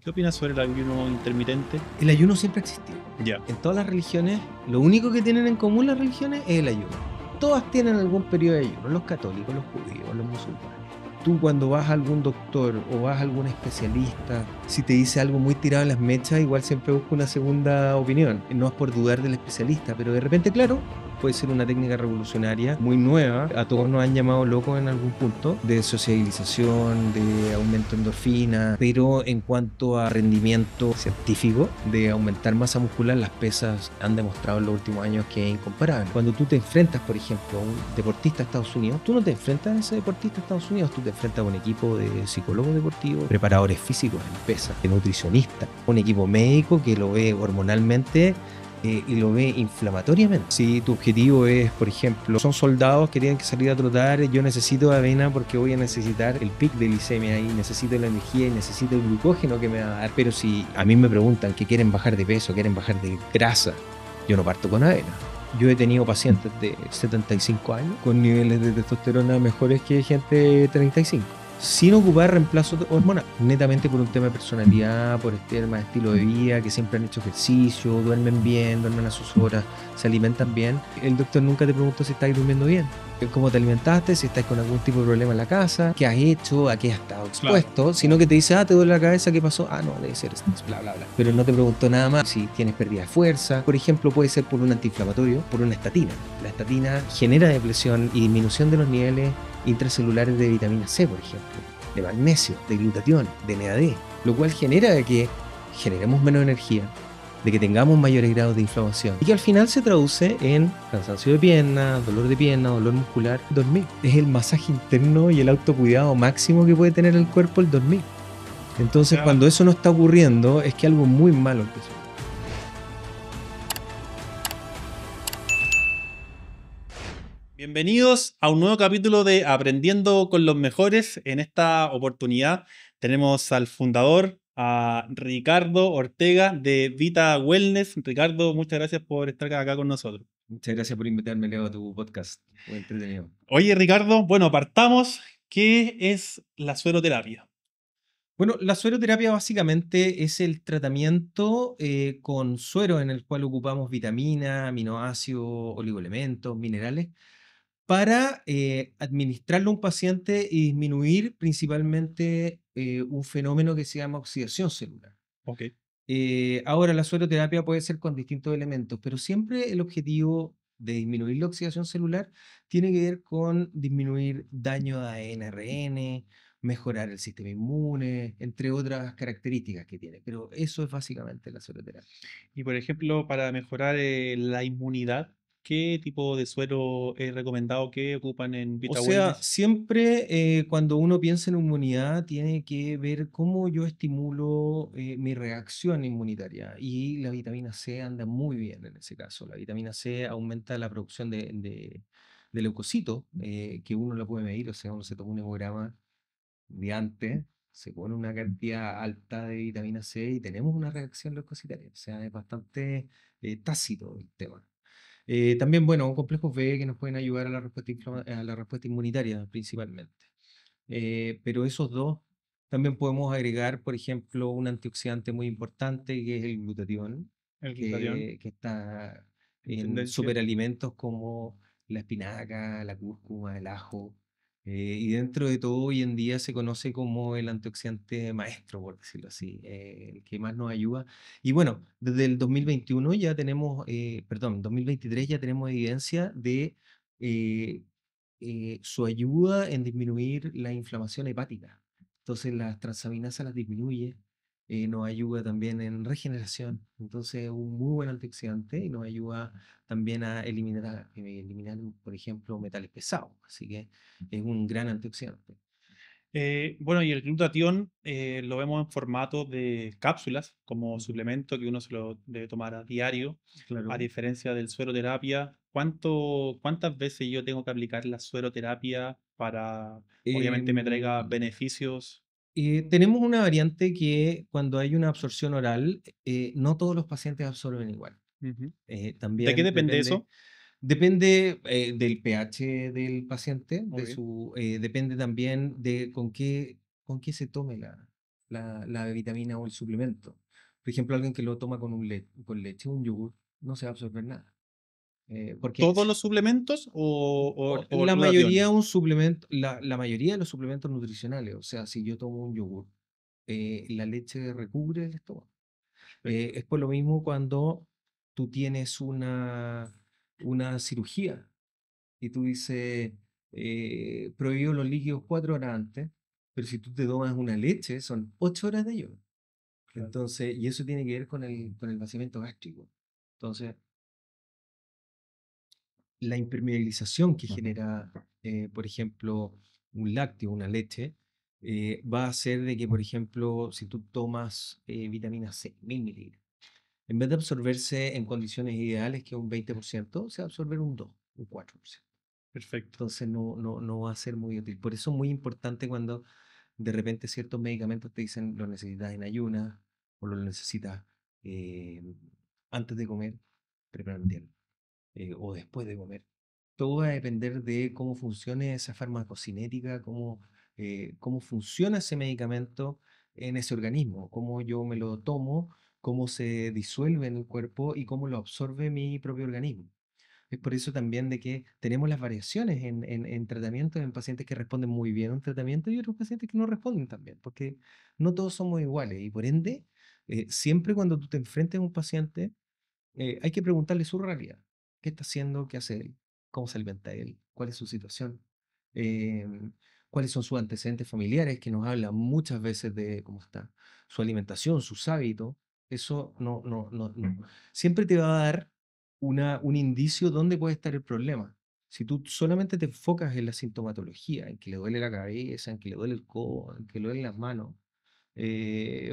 ¿Qué opinas sobre el ayuno intermitente? El ayuno siempre ha existido. Ya. En todas las religiones, lo único que tienen en común las religiones es el ayuno. Todas tienen algún periodo de ayuno, los católicos, los judíos, los musulmanes. Tú cuando vas a algún doctor o vas a algún especialista, si te dice algo muy tirado en las mechas, igual siempre busca una segunda opinión. No es por dudar del especialista, pero de repente, claro, puede ser una técnica revolucionaria, muy nueva. A todos nos han llamado locos en algún punto, de sociabilización, de aumento de endorfina, pero en cuanto a rendimiento científico, de aumentar masa muscular, las pesas han demostrado en los últimos años que es incomparable. Cuando tú te enfrentas, por ejemplo, a un deportista de Estados Unidos, tú no te enfrentas a ese deportista de Estados Unidos, tú te enfrentas a un equipo de psicólogos deportivos, preparadores físicos en pesas, de nutricionistas, un equipo médico que lo ve hormonalmente y lo ve inflamatoriamente. Si tu objetivo es, por ejemplo, son soldados que tienen que salir a trotar, yo necesito avena porque voy a necesitar el pic de glicemia y necesito la energía y necesito el glucógeno que me va a dar. Pero si a mí me preguntan que quieren bajar de peso, quieren bajar de grasa, yo no parto con avena. Yo he tenido pacientes de 75 años con niveles de testosterona mejores que gente de 35. Sin ocupar reemplazo hormonal, netamente por un tema de personalidad, por este tema de estilo de vida, que siempre han hecho ejercicio, duermen bien, duermen a sus horas, se alimentan bien. El doctor nunca te preguntó si estáis durmiendo bien, cómo te alimentaste, si estás con algún tipo de problema en la casa, qué has hecho, a qué has estado expuesto, sino que te dice, te duele la cabeza, ¿qué pasó? No, debe ser esto, bla, bla, bla. Pero no te preguntó nada más si tienes pérdida de fuerza. Por ejemplo, puede ser por un antiinflamatorio, por una estatina. La estatina genera depresión y disminución de los niveles intracelulares de vitamina C, por ejemplo, de magnesio, de glutatión, de NAD, lo cual genera que generemos menos energía, de que tengamos mayores grados de inflamación y que al final se traduce en cansancio de pierna, dolor muscular, dormir. Es el masaje interno y el autocuidado máximo que puede tener el cuerpo el dormir. Entonces, cuando eso no está ocurriendo, es que algo muy malo empezó. Bienvenidos a un nuevo capítulo de Aprendiendo con los Mejores. En esta oportunidad tenemos al fundador, a Ricardo Ortega de Vita Wellness. Ricardo, muchas gracias por estar acá con nosotros. Muchas gracias por invitarme, Leo, a tu podcast. Muy entretenido. Oye, Ricardo, bueno, partamos. ¿Qué es la sueroterapia? Bueno, la sueroterapia básicamente es el tratamiento con suero en el cual ocupamos vitaminas, aminoácidos, oligoelementos, minerales, para administrarlo a un paciente y disminuir principalmente un fenómeno que se llama oxidación celular. Ok. Ahora, la sueroterapia puede ser con distintos elementos, pero siempre el objetivo de disminuir la oxidación celular tiene que ver con disminuir daño de ADN-RN, mejorar el sistema inmune, entre otras características que tiene. Pero eso es básicamente la sueroterapia. Y por ejemplo, para mejorar la inmunidad, ¿qué tipo de suero es recomendado que ocupan en O Vita sea, Wellness? siempre cuando uno piensa en inmunidad, tiene que ver cómo yo estimulo mi reacción inmunitaria. Y la vitamina C anda muy bien en ese caso. La vitamina C aumenta la producción de leucocitos, que uno lo puede medir. O sea, uno se toma un hemograma de antes, se pone una cantidad alta de vitamina C y tenemos una reacción leucocitaria. O sea, es bastante tácito el tema. También, bueno, complejos B que nos pueden ayudar a la respuesta, a la respuesta inmunitaria principalmente. Pero esos dos, también podemos agregar, por ejemplo, un antioxidante muy importante que es el glutatión, El glutatión, que está en en tendencia. superalimentos como la espinaca, la cúrcuma, el ajo. Y dentro de todo, hoy en día se conoce como el antioxidante maestro, por decirlo así, el que más nos ayuda. Y bueno, desde el 2021 ya tenemos, perdón, 2023 ya tenemos evidencia de eh, su ayuda en disminuir la inflamación hepática. Entonces las transaminasas las disminuye, nos ayuda también en regeneración. Entonces es un muy buen antioxidante y nos ayuda también a eliminar, por ejemplo, metales pesados. Así que es un gran antioxidante. Bueno, y el glutatión lo vemos en formato de cápsulas, como Ujú. suplemento que uno se lo debe tomar a diario, a Claro. diferencia del sueroterapia. ¿Cuántas veces yo tengo que aplicar la sueroterapia para, obviamente, me traiga Em, beneficios? tenemos una variante que cuando hay una absorción oral, no todos los pacientes absorben igual. Ujú. ¿De qué También depende depende, eso? depende del pH del paciente, Muy bien. depende también de con qué se tome la, la vitamina o el suplemento. Por ejemplo, alguien que lo toma con leche, un yogur, no se va a absorber nada. Porque ¿Todos los suplementos o la mayoría relación? un suplemento, la mayoría de los suplementos nutricionales, o sea, si yo tomo un yogur, la leche recubre el estómago. Perfecto. Es por lo mismo cuando tú tienes una cirugía y tú dices, prohíbo los líquidos 4 horas antes, pero si tú te tomas una leche, son 8 horas de ayuno. Claro. Entonces, y eso tiene que ver con el vaciamiento gástrico. Entonces, la impermeabilización que genera, por ejemplo, un lácteo, una leche, va a hacer de que, por ejemplo, si tú tomas vitamina C, 1000 miligramos, en vez de absorberse en condiciones ideales, que es un 20%, se va a absorber un 2, un 4%. Perfecto. Entonces no va a ser muy útil. Por eso es muy importante cuando de repente ciertos medicamentos te dicen lo necesitas en ayunas o lo necesitas eh, antes de comer, preprandial, o después de comer. Todo va a depender de cómo funcione esa farmacocinética, cómo funciona ese medicamento en ese organismo, cómo yo me lo tomo, cómo se disuelve en el cuerpo y cómo lo absorbe mi propio organismo. Es por eso también de que tenemos las variaciones en tratamientos en pacientes que responden muy bien a un tratamiento y otros pacientes que no responden tan bien, porque no todos somos iguales y por ende, siempre cuando tú te enfrentes a un paciente, hay que preguntarle su realidad. ¿Qué está haciendo? ¿Qué hace él? ¿Cómo se alimenta él? ¿Cuál es su situación? Em, ¿Cuáles son sus antecedentes familiares? Que nos hablan muchas veces de cómo está su alimentación, sus hábitos. Eso no. Siempre te va a dar un indicio dónde puede estar el problema. Si tú solamente te enfocas en la sintomatología, en que le duele la cabeza, en que le duele el codo, en que le duelen las manos,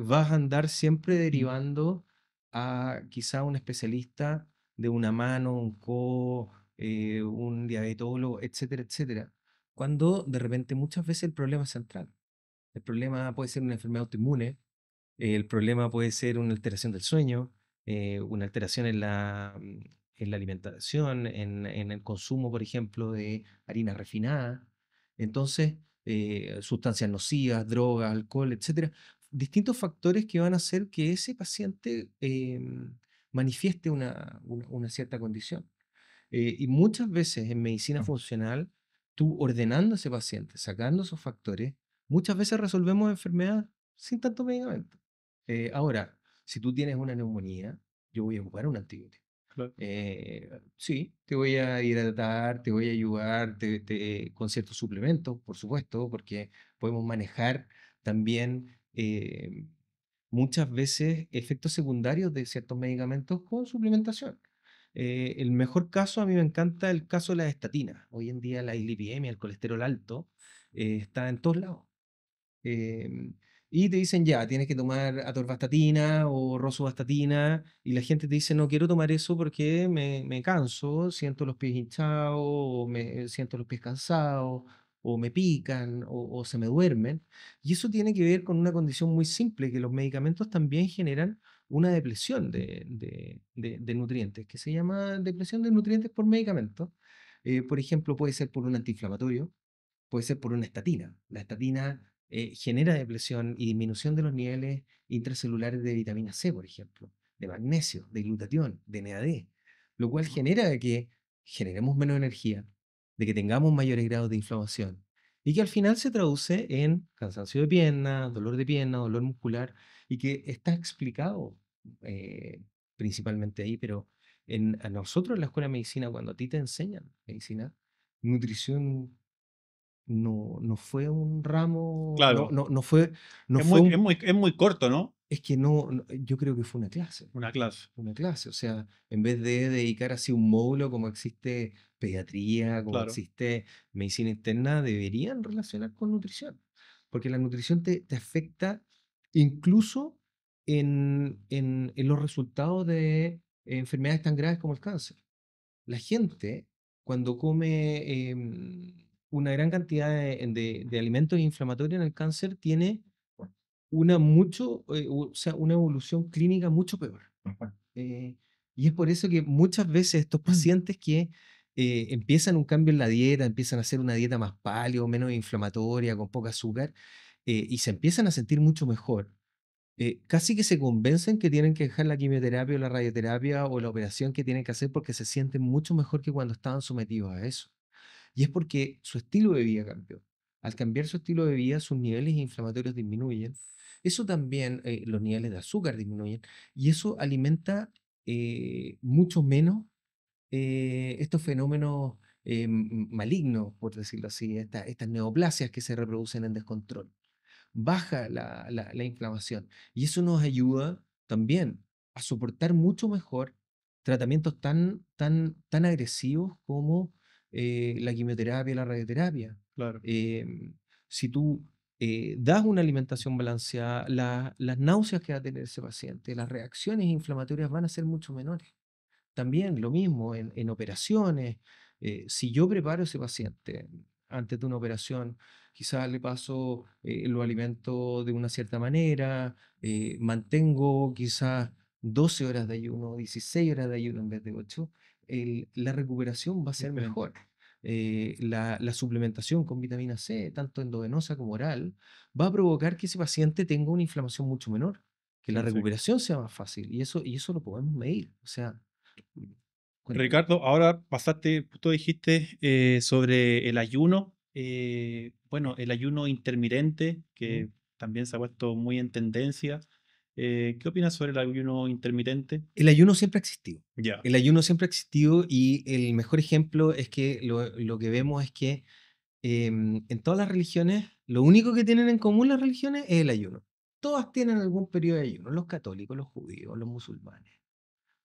vas a andar siempre derivando a quizá un especialista de una mano, un codo, un diabetólogo, etcétera, etcétera. Cuando de repente muchas veces el problema es central. El problema puede ser una enfermedad autoinmune, el problema puede ser una alteración del sueño, una alteración en la alimentación, en el consumo, por ejemplo, de harina refinada. Entonces, sustancias nocivas, drogas, alcohol, etcétera. Distintos factores que van a hacer que ese paciente manifieste una cierta condición. Y muchas veces en medicina funcional, tú ordenando a ese paciente, sacando esos factores, muchas veces resolvemos enfermedades sin tanto medicamento. Ahora, si tú tienes una neumonía, yo voy a ocupar un antibiótico. Claro. Sí, te voy a hidratar, te voy a ayudar con ciertos suplementos, por supuesto, porque podemos manejar también muchas veces efectos secundarios de ciertos medicamentos con suplementación. El mejor caso, a mí me encanta el caso de las estatinas. Hoy en día la dislipidemia, el colesterol alto, está en todos lados. Em, y te dicen, ya, tienes que tomar atorvastatina o rosuvastatina, y la gente te dice, no quiero tomar eso porque me canso, siento los pies hinchados, o me siento los pies cansados, o me pican, o se me duermen. Y eso tiene que ver con una condición muy simple, que los medicamentos también generan una depresión de nutrientes, que se llama depresión de nutrientes por medicamento. Por ejemplo, puede ser por un antiinflamatorio, puede ser por una estatina. La estatina genera depresión y disminución de los niveles intracelulares de vitamina C, por ejemplo, de magnesio, de glutatión, de NAD, lo cual genera de que generemos menos energía, de que tengamos mayores grados de inflamación y que al final se traduce en cansancio de pierna, dolor muscular y que está explicado principalmente ahí, pero a nosotros en la escuela de medicina, cuando a ti te enseñan medicina, nutrición no fue un ramo, Claro. no fue un, Es muy corto, ¿no? es que yo creo que fue Una clase. una clase, o sea, en vez de dedicar así un módulo como existe pediatría, como Claro. existe medicina interna, deberían relacionar con nutrición, porque la nutrición te afecta incluso en los resultados de enfermedades tan graves como el cáncer. La gente, cuando come una gran cantidad de alimentos inflamatorios en el cáncer, tiene o sea, una evolución clínica mucho peor. Eh, y es por eso que muchas veces estos pacientes que empiezan un cambio en la dieta, empiezan a hacer una dieta más paleo, menos inflamatoria, con poco azúcar, y se empiezan a sentir mucho mejor, casi que se convencen que tienen que dejar la quimioterapia o la radioterapia o la operación que tienen que hacer porque se sienten mucho mejor que cuando estaban sometidos a eso. Y es porque su estilo de vida cambió. Al cambiar su estilo de vida, sus niveles inflamatorios disminuyen. Eso también, los niveles de azúcar disminuyen. Y eso alimenta mucho menos estos fenómenos malignos, por decirlo así, estas neoplasias que se reproducen en descontrol. Baja la inflamación. Y eso nos ayuda también a soportar mucho mejor tratamientos tan agresivos como la quimioterapia y la radioterapia. Claro. Si tú das una alimentación balanceada, las náuseas que va a tener ese paciente, las reacciones inflamatorias van a ser mucho menores. También lo mismo en operaciones. Si yo preparo a ese paciente antes de una operación, quizás le paso los alimentos de una cierta manera, mantengo quizás 12 horas de ayuno, 16 horas de ayuno en vez de 8, la recuperación va a ser Diferente. mejor. La suplementación con vitamina C, tanto endovenosa como oral, va a provocar que ese paciente tenga una inflamación mucho menor, que la Perfecto. recuperación sea más fácil. Y eso lo podemos medir. O sea, cuéntame. Ricardo, ahora pasaste, tú dijiste sobre el ayuno. Bueno, el ayuno intermitente, ¿Mm? que también se ha puesto muy en tendencia. ¿Qué opinas sobre el ayuno intermitente? El ayuno siempre ha existido. Ya, El ayuno siempre ha existido y el mejor ejemplo es que lo que vemos es que en todas las religiones, lo único que tienen en común las religiones es el ayuno. Todas tienen algún periodo de ayuno, los católicos, los judíos, los musulmanes.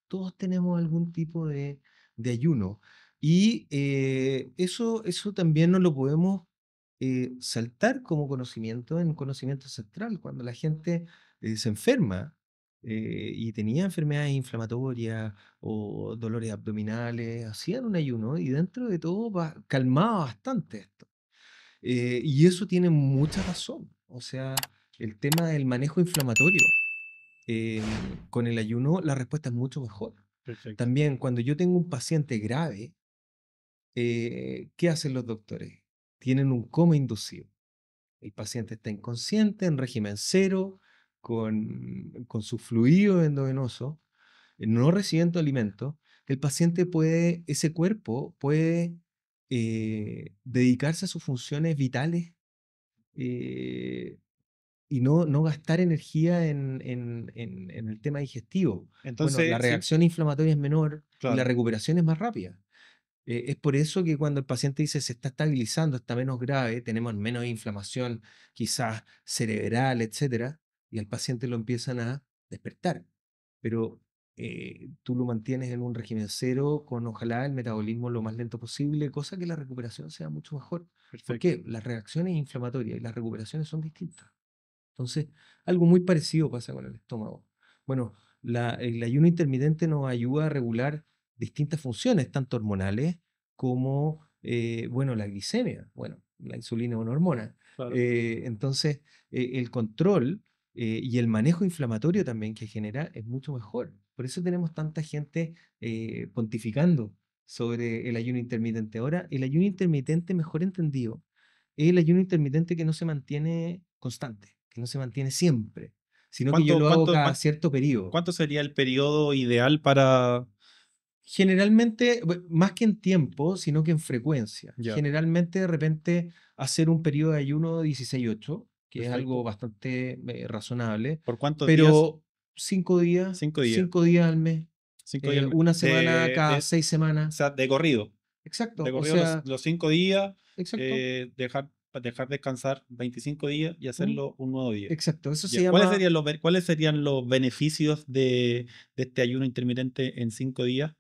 Todos tenemos algún tipo de ayuno. Y eso también no lo podemos saltar como conocimiento en conocimiento ancestral. Cuando la gente se enferma y tenía enfermedades inflamatorias o dolores abdominales, hacían un ayuno y dentro de todo calmaba bastante esto. Y eso tiene mucha razón. O sea, el tema del manejo inflamatorio con el ayuno, la respuesta es mucho mejor. perfecto. También cuando yo tengo un paciente grave, ¿qué hacen los doctores? Tienen un coma inducido. El paciente está inconsciente, en régimen cero, con su fluido endovenoso, no recibiendo alimentos. El paciente puede, ese cuerpo puede dedicarse a sus funciones vitales eh, y no gastar energía en el tema digestivo. Bueno, la Entonces, sí, reacción inflamatoria es menor y la claro. recuperación es más rápida. Es por eso que cuando el paciente dice se está estabilizando, está menos grave, tenemos menos inflamación, quizás cerebral, etcétera, y al paciente lo empiezan a despertar. Pero tú lo mantienes en un régimen cero con ojalá el metabolismo lo más lento posible, cosa que la recuperación sea mucho mejor. ¿Por Perfecto. qué? Las reacciones inflamatorias y las recuperaciones son distintas. Entonces, algo muy parecido pasa con el estómago. Bueno, el ayuno intermitente nos ayuda a regular distintas funciones, tanto hormonales como, bueno, la glicemia. Bueno, la insulina es una hormona. Claro. Entonces, el control y el manejo inflamatorio también que genera es mucho mejor. Por eso tenemos tanta gente pontificando sobre el ayuno intermitente. Ahora, el ayuno intermitente, mejor entendido, es el ayuno intermitente que no se mantiene constante, que no se mantiene siempre, sino que yo ¿Cuánto, lo hago cuánto, cada cuán- cierto periodo. cuánto sería el periodo ideal para... Generalmente, más que en tiempo, sino que en frecuencia. Ya, Generalmente, de repente, hacer un periodo de ayuno 16-8, que es algo perfecto. bastante razonable, ¿Por cuántos días? pero 5 días, 5 días. 5 días al mes, 5 días al mes. una semana cada 6 semanas. O sea, de corrido. De Exacto, o corrido sea, los 5 días, exacto. dejar descansar 25 días y ¿Mm? hacerlo un nuevo día. Exacto, eso se Ya. llama ¿Cuáles serían los beneficios de este ayuno intermitente en 5 días?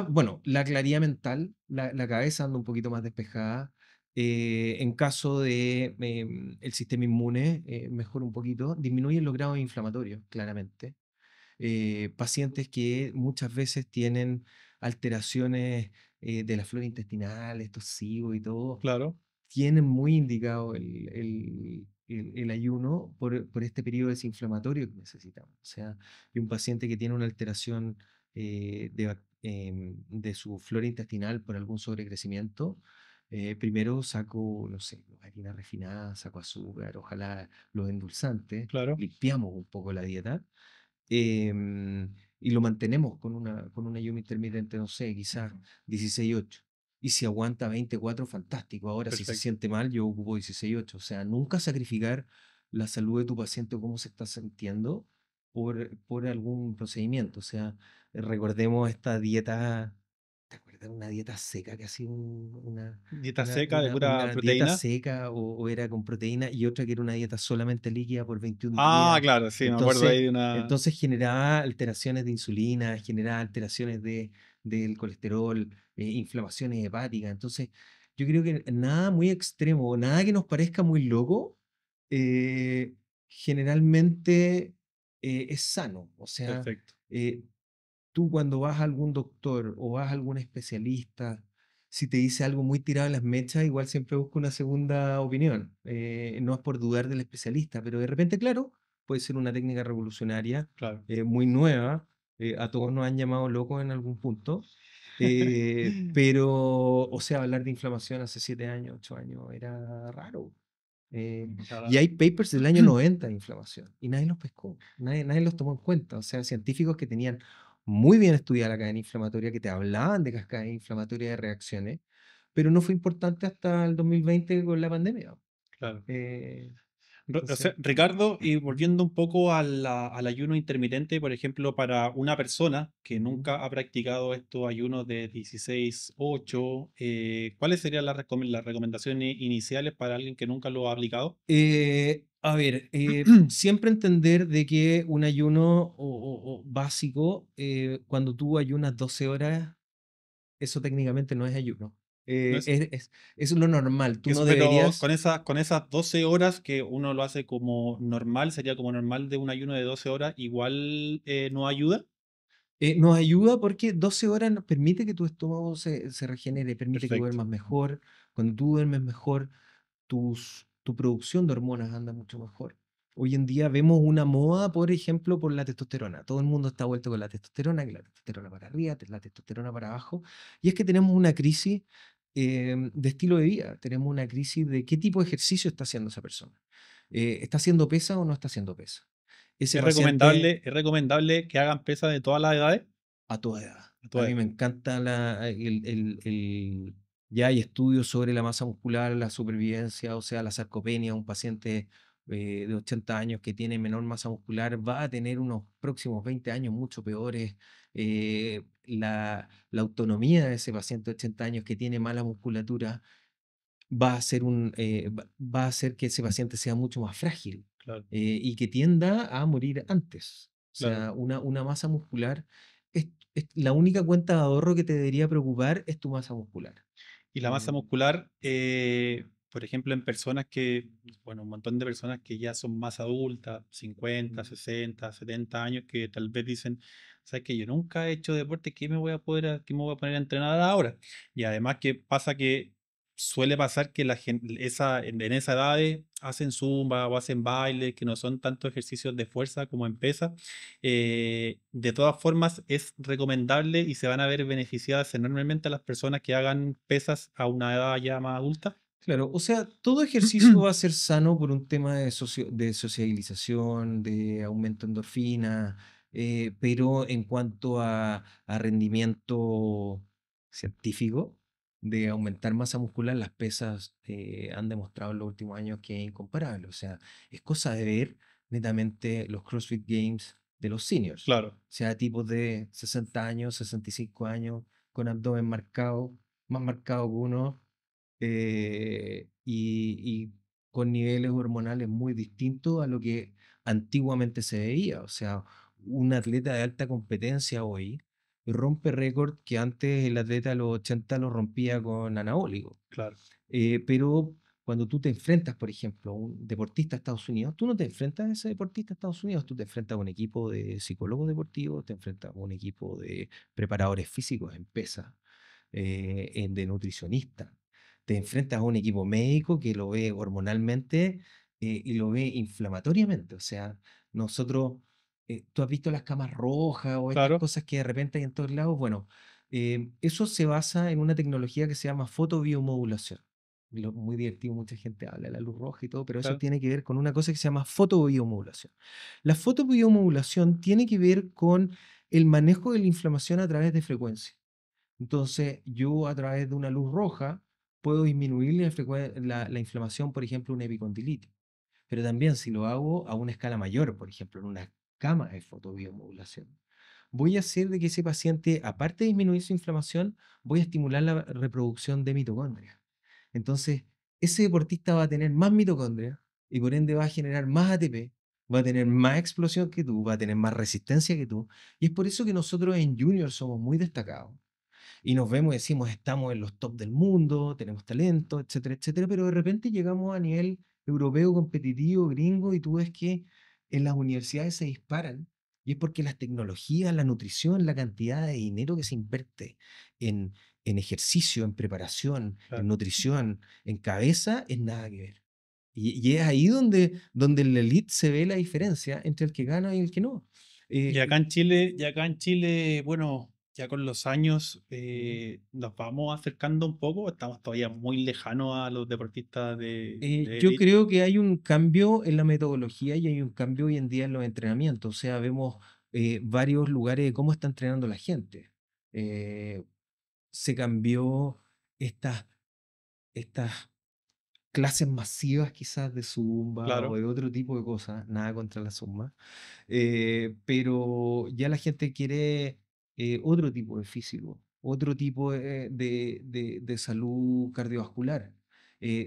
bueno, la claridad mental, la cabeza anda un poquito más despejada. En caso de el sistema inmune, mejora un poquito, disminuyen los grados inflamatorios, claramente. Pacientes que muchas veces tienen alteraciones de la flora intestinal, estos SIBO y todo, Claro, tienen muy indicado el ayuno por este periodo desinflamatorio que necesitamos. O sea, y un paciente que tiene una alteración de su flora intestinal por algún sobrecrecimiento, Primero saco, no sé, harina refinada, saco azúcar, ojalá los endulzantes, Claro. limpiamos un poco la dieta y lo mantenemos con un ayuno intermitente, no sé, quizás 16-8. Y si aguanta 24, fantástico. Ahora, si se Perfecto. siente mal, yo ocupo 16-8. O sea, nunca sacrificar la salud de tu paciente o cómo se está sintiendo por algún procedimiento. O sea, recordemos esta dieta, ¿te acuerdas de una dieta seca que hacía Dieta seca de pura una dieta proteína. seca o era con proteína y otra que era una dieta solamente líquida por 21 Ah, días? claro, sí, me acuerdo Entonces, ahí de una. entonces generaba alteraciones de insulina, generaba alteraciones del colesterol, inflamaciones hepáticas. Entonces, yo creo que nada muy extremo, nada que nos parezca muy loco, eh, generalmente es sano. O sea, Perfecto. eh, tú cuando vas a algún doctor o vas a algún especialista, si te dice algo muy tirado en las mechas, igual siempre busco una segunda opinión. No es por dudar del especialista, pero de repente, claro, puede ser una técnica revolucionaria, Claro. muy nueva. A todos nos han llamado locos en algún punto. Pero, o sea, hablar de inflamación hace 7 años, 8 años era raro. Y Claro. hay papers del año 90 de inflamación y nadie los pescó, nadie los tomó en cuenta. O sea, científicos que tenían muy bien estudiada la cadena inflamatoria, que te hablaban de cascadas inflamatorias de reacciones, pero no fue importante hasta el 2020 con la pandemia. Claro. Eh, O entonces, sea, Ricardo, y volviendo un poco al ayuno intermitente, por ejemplo, para una persona que ujú. nunca ha practicado estos ayunos de 16-8, ¿cuáles serían las recomendaciones iniciales para alguien que nunca lo ha aplicado? A ver, siempre entender de que un ayuno o básico, cuando tú ayunas 12 horas, eso técnicamente no es ayuno. ¿No Eh, es? es, es- es lo normal. Tú no Pero deberías. con esas 12 horas que uno lo hace como normal, sería como normal de un ayuno de 12 horas, igual no ayuda. Nos ayuda porque 12 horas nos permite que tu estómago se regenere, permite que Perfecto, duermas mejor. Cuando tú duermes mejor, tu producción de hormonas anda mucho mejor. Hoy en día vemos una moda, por ejemplo, por la testosterona. Todo el mundo está vuelto con la testosterona, que la testosterona para arriba, la testosterona para abajo. Y es que tenemos una crisis de estilo de vida. Tenemos una crisis de qué tipo de ejercicio está haciendo esa persona. ¿Está haciendo pesa o no está haciendo pesa? Ese paciente es recomendable que hagan pesas de todas las edades. a toda edad. A A toda mí edad. me encanta ya hay estudios sobre la masa muscular, la supervivencia, o sea, la sarcopenia, un paciente de 80 años que tiene menor masa muscular va a tener unos próximos 20 años mucho peores. La autonomía de ese paciente de 80 años que tiene mala musculatura va a hacer que ese paciente sea mucho más frágil Claro, y que tienda a morir antes. O claro. sea, una masa muscular, la única cuenta de ahorro que te debería preocupar es tu masa muscular. Y la masa Eh, muscular, por ejemplo, en personas que, bueno, un montón de personas que ya son más adultas, 50, 60, 70 años, que tal vez dicen, ¿sabes qué? Yo nunca he hecho deporte, qué me voy a poner a entrenar ahora? Y además que pasa que suele pasar que la gente, en esa edad hacen zumba o hacen baile, que no son tantos ejercicios de fuerza como en pesa. De todas formas, es recomendable y se van a ver beneficiadas enormemente a las personas que hagan pesas a una edad ya más adulta. claro, o sea, todo ejercicio va a ser sano por un tema de sociabilización, de aumento de endorfina, pero en cuanto a rendimiento científico, de aumentar masa muscular, las pesas han demostrado en los últimos años que es incomparable. O sea, es cosa de ver netamente los CrossFit Games de los seniors, Claro, o sea, tipos de 60 años, 65 años, con abdomen marcado, más marcado que uno y con niveles hormonales muy distintos a lo que antiguamente se veía. O sea, un atleta de alta competencia hoy rompe récord que antes el atleta de los 80 lo rompía con anabólico. claro, Pero cuando tú te enfrentas, por ejemplo, a un deportista de Estados Unidos, tú no te enfrentas a ese deportista de Estados Unidos, tú te enfrentas a un equipo de psicólogos deportivos, te enfrentas a un equipo de preparadores físicos en pesa, de nutricionistas. Te enfrentas a un equipo médico que lo ve hormonalmente y lo ve inflamatoriamente. O sea, nosotros, tú has visto las camas rojas o estas claro. cosas que de repente hay en todos lados. Bueno, Eso se basa en una tecnología que se llama fotobiomodulación. Muy divertido, mucha gente habla de la luz roja y todo, pero eso Claro, tiene que ver con una cosa que se llama fotobiomodulación. La fotobiomodulación tiene que ver con el manejo de la inflamación a través de frecuencia. Entonces, yo a través de una luz roja puedo disminuir la inflamación, por ejemplo, una epicondilitis. Pero también si lo hago a una escala mayor, por ejemplo, en una cama de fotobiomodulación, voy a hacer de que ese paciente, aparte de disminuir su inflamación, voy a estimular la reproducción de mitocondrias. Entonces, ese deportista va a tener más mitocondrias y por ende va a generar más ATP, va a tener más explosión que tú, va a tener más resistencia que tú. Y es por eso que nosotros en Junior somos muy destacados y nos vemos y decimos, estamos en los top del mundo, tenemos talento, etcétera, etcétera, pero de repente llegamos a nivel europeo, competitivo, gringo, y tú ves que en las universidades se disparan, y es porque las tecnologías, la nutrición, la cantidad de dinero que se invierte en, en ejercicio, en preparación, en claro. nutrición, en cabeza, es nada que ver. Y es ahí donde en la elite se ve la diferencia entre el que gana y el que no. Eh, Y acá en Chile, bueno, ya con los años nos vamos acercando un poco, estamos todavía muy lejanos a los deportistas de Yo élite. creo que hay un cambio en la metodología y hay un cambio hoy en día en los entrenamientos. O sea, vemos varios lugares de cómo está entrenando la gente. Eh, Se cambió estas, estas clases masivas quizás de zumba o Claro, de otro tipo de cosas, nada contra la zumba, pero ya la gente quiere otro tipo de físico, otro tipo de salud cardiovascular.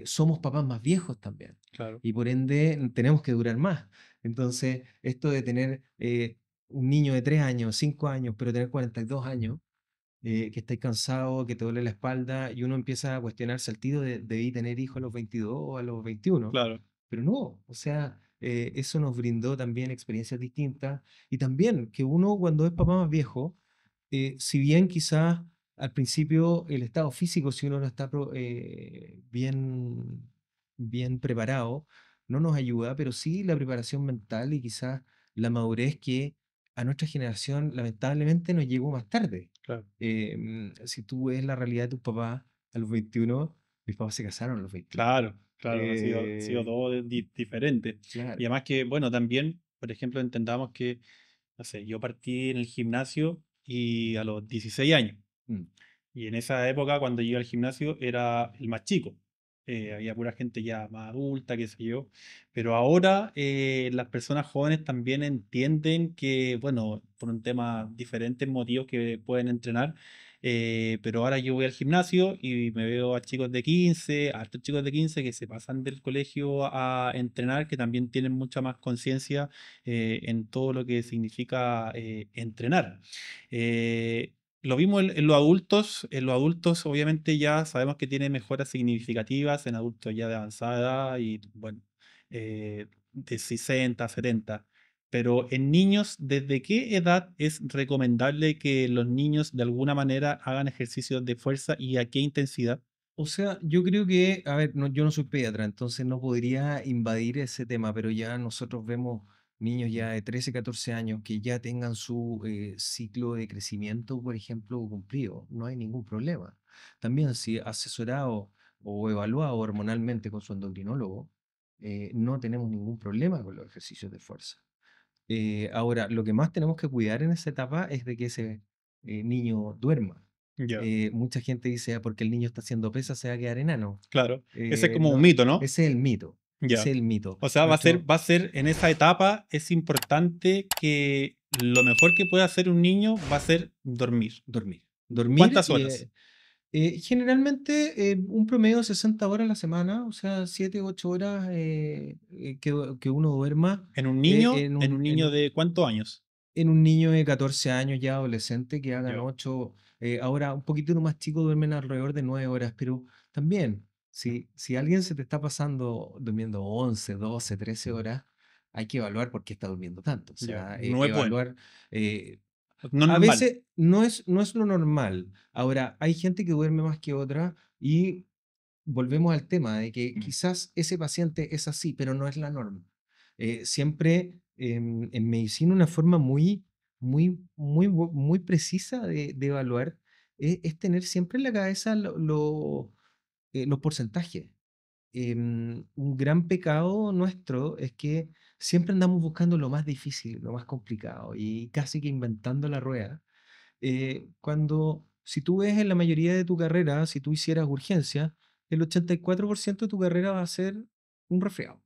Somos papás más viejos también claro, y por ende tenemos que durar más. Entonces, esto de tener un niño de 3 años, 5 años, pero tener 42 años, que estáis cansado, que te duele la espalda, y uno empieza a cuestionarse al tiro de debí tener hijos a los 22 o a los 21, claro, pero no, o sea, eso nos brindó también experiencias distintas, y también que uno cuando es papá más viejo, si bien quizás al principio el estado físico, si uno no está bien preparado, no nos ayuda, pero sí la preparación mental y quizás la madurez que a nuestra generación lamentablemente nos llegó más tarde. claro, Si tú ves la realidad de tus papás a los 21, mis papás se casaron a los 21. claro, claro, ha sido Eh, todo diferente. Y claro. además que, bueno, también, por ejemplo, entendamos que, no sé, yo partí en el gimnasio y a los 16 años. Mm. Y en esa época, cuando yo iba al gimnasio, era el más chico. Había pura gente ya más adulta, qué sé yo. Pero ahora las personas jóvenes también entienden que, bueno, por un tema, diferentes motivos que pueden entrenar. Pero ahora yo voy al gimnasio y me veo a chicos de 15, a estos chicos de 15 que se pasan del colegio a entrenar, que también tienen mucha más conciencia en todo lo que significa entrenar. Lo vimos en los adultos obviamente ya sabemos que tiene mejoras significativas en adultos ya de avanzada edad y bueno, de 60, 70. Pero en niños, ¿desde qué edad es recomendable que los niños de alguna manera hagan ejercicios de fuerza y a qué intensidad? O sea, yo creo que, a ver, yo no soy pediatra, entonces no podría invadir ese tema, pero ya nosotros vemos niños ya de 13, 14 años que ya tengan su ciclo de crecimiento, por ejemplo, cumplido. No hay ningún problema. También si asesorado o evaluado hormonalmente con su endocrinólogo, no tenemos ningún problema con los ejercicios de fuerza. Ahora, lo que más tenemos que cuidar en esa etapa es de que ese niño duerma. Ya, Mucha gente dice, "Ah, porque el niño está haciendo pesas, se va a quedar enano". claro. Ese es como un No, mito, ¿no? ese es el mito. Ese Ya. es el mito. O sea, Nuestro, va a ser en esa etapa, es importante que lo mejor que puede hacer un niño va a ser dormir. dormir. Dormir ¿Cuántas y horas? generalmente un promedio de 60 horas a la semana, o sea, 7 8 horas que uno duerma En un niño de cuántos años? en un niño de 14 años ya adolescente que hagan Ya. 8, ahora un poquito más chicos duermen alrededor de 9 horas, pero también, si alguien se te está pasando durmiendo 11 12 13 horas, hay que evaluar por qué está durmiendo tanto. O Ya. sea, No es bueno. evaluar, eh, No es a normal. veces no es lo normal. Ahora, hay gente que duerme más que otra y volvemos al tema de que quizás ese paciente es así, pero no es la norma. Siempre en medicina una forma muy precisa de evaluar es tener siempre en la cabeza los porcentajes. Un gran pecado nuestro es que siempre andamos buscando lo más difícil, lo más complicado y casi que inventando la rueda. Cuando, si tú ves en la mayoría de tu carrera, si tú hicieras urgencia, el 84% de tu carrera va a ser un resfriado.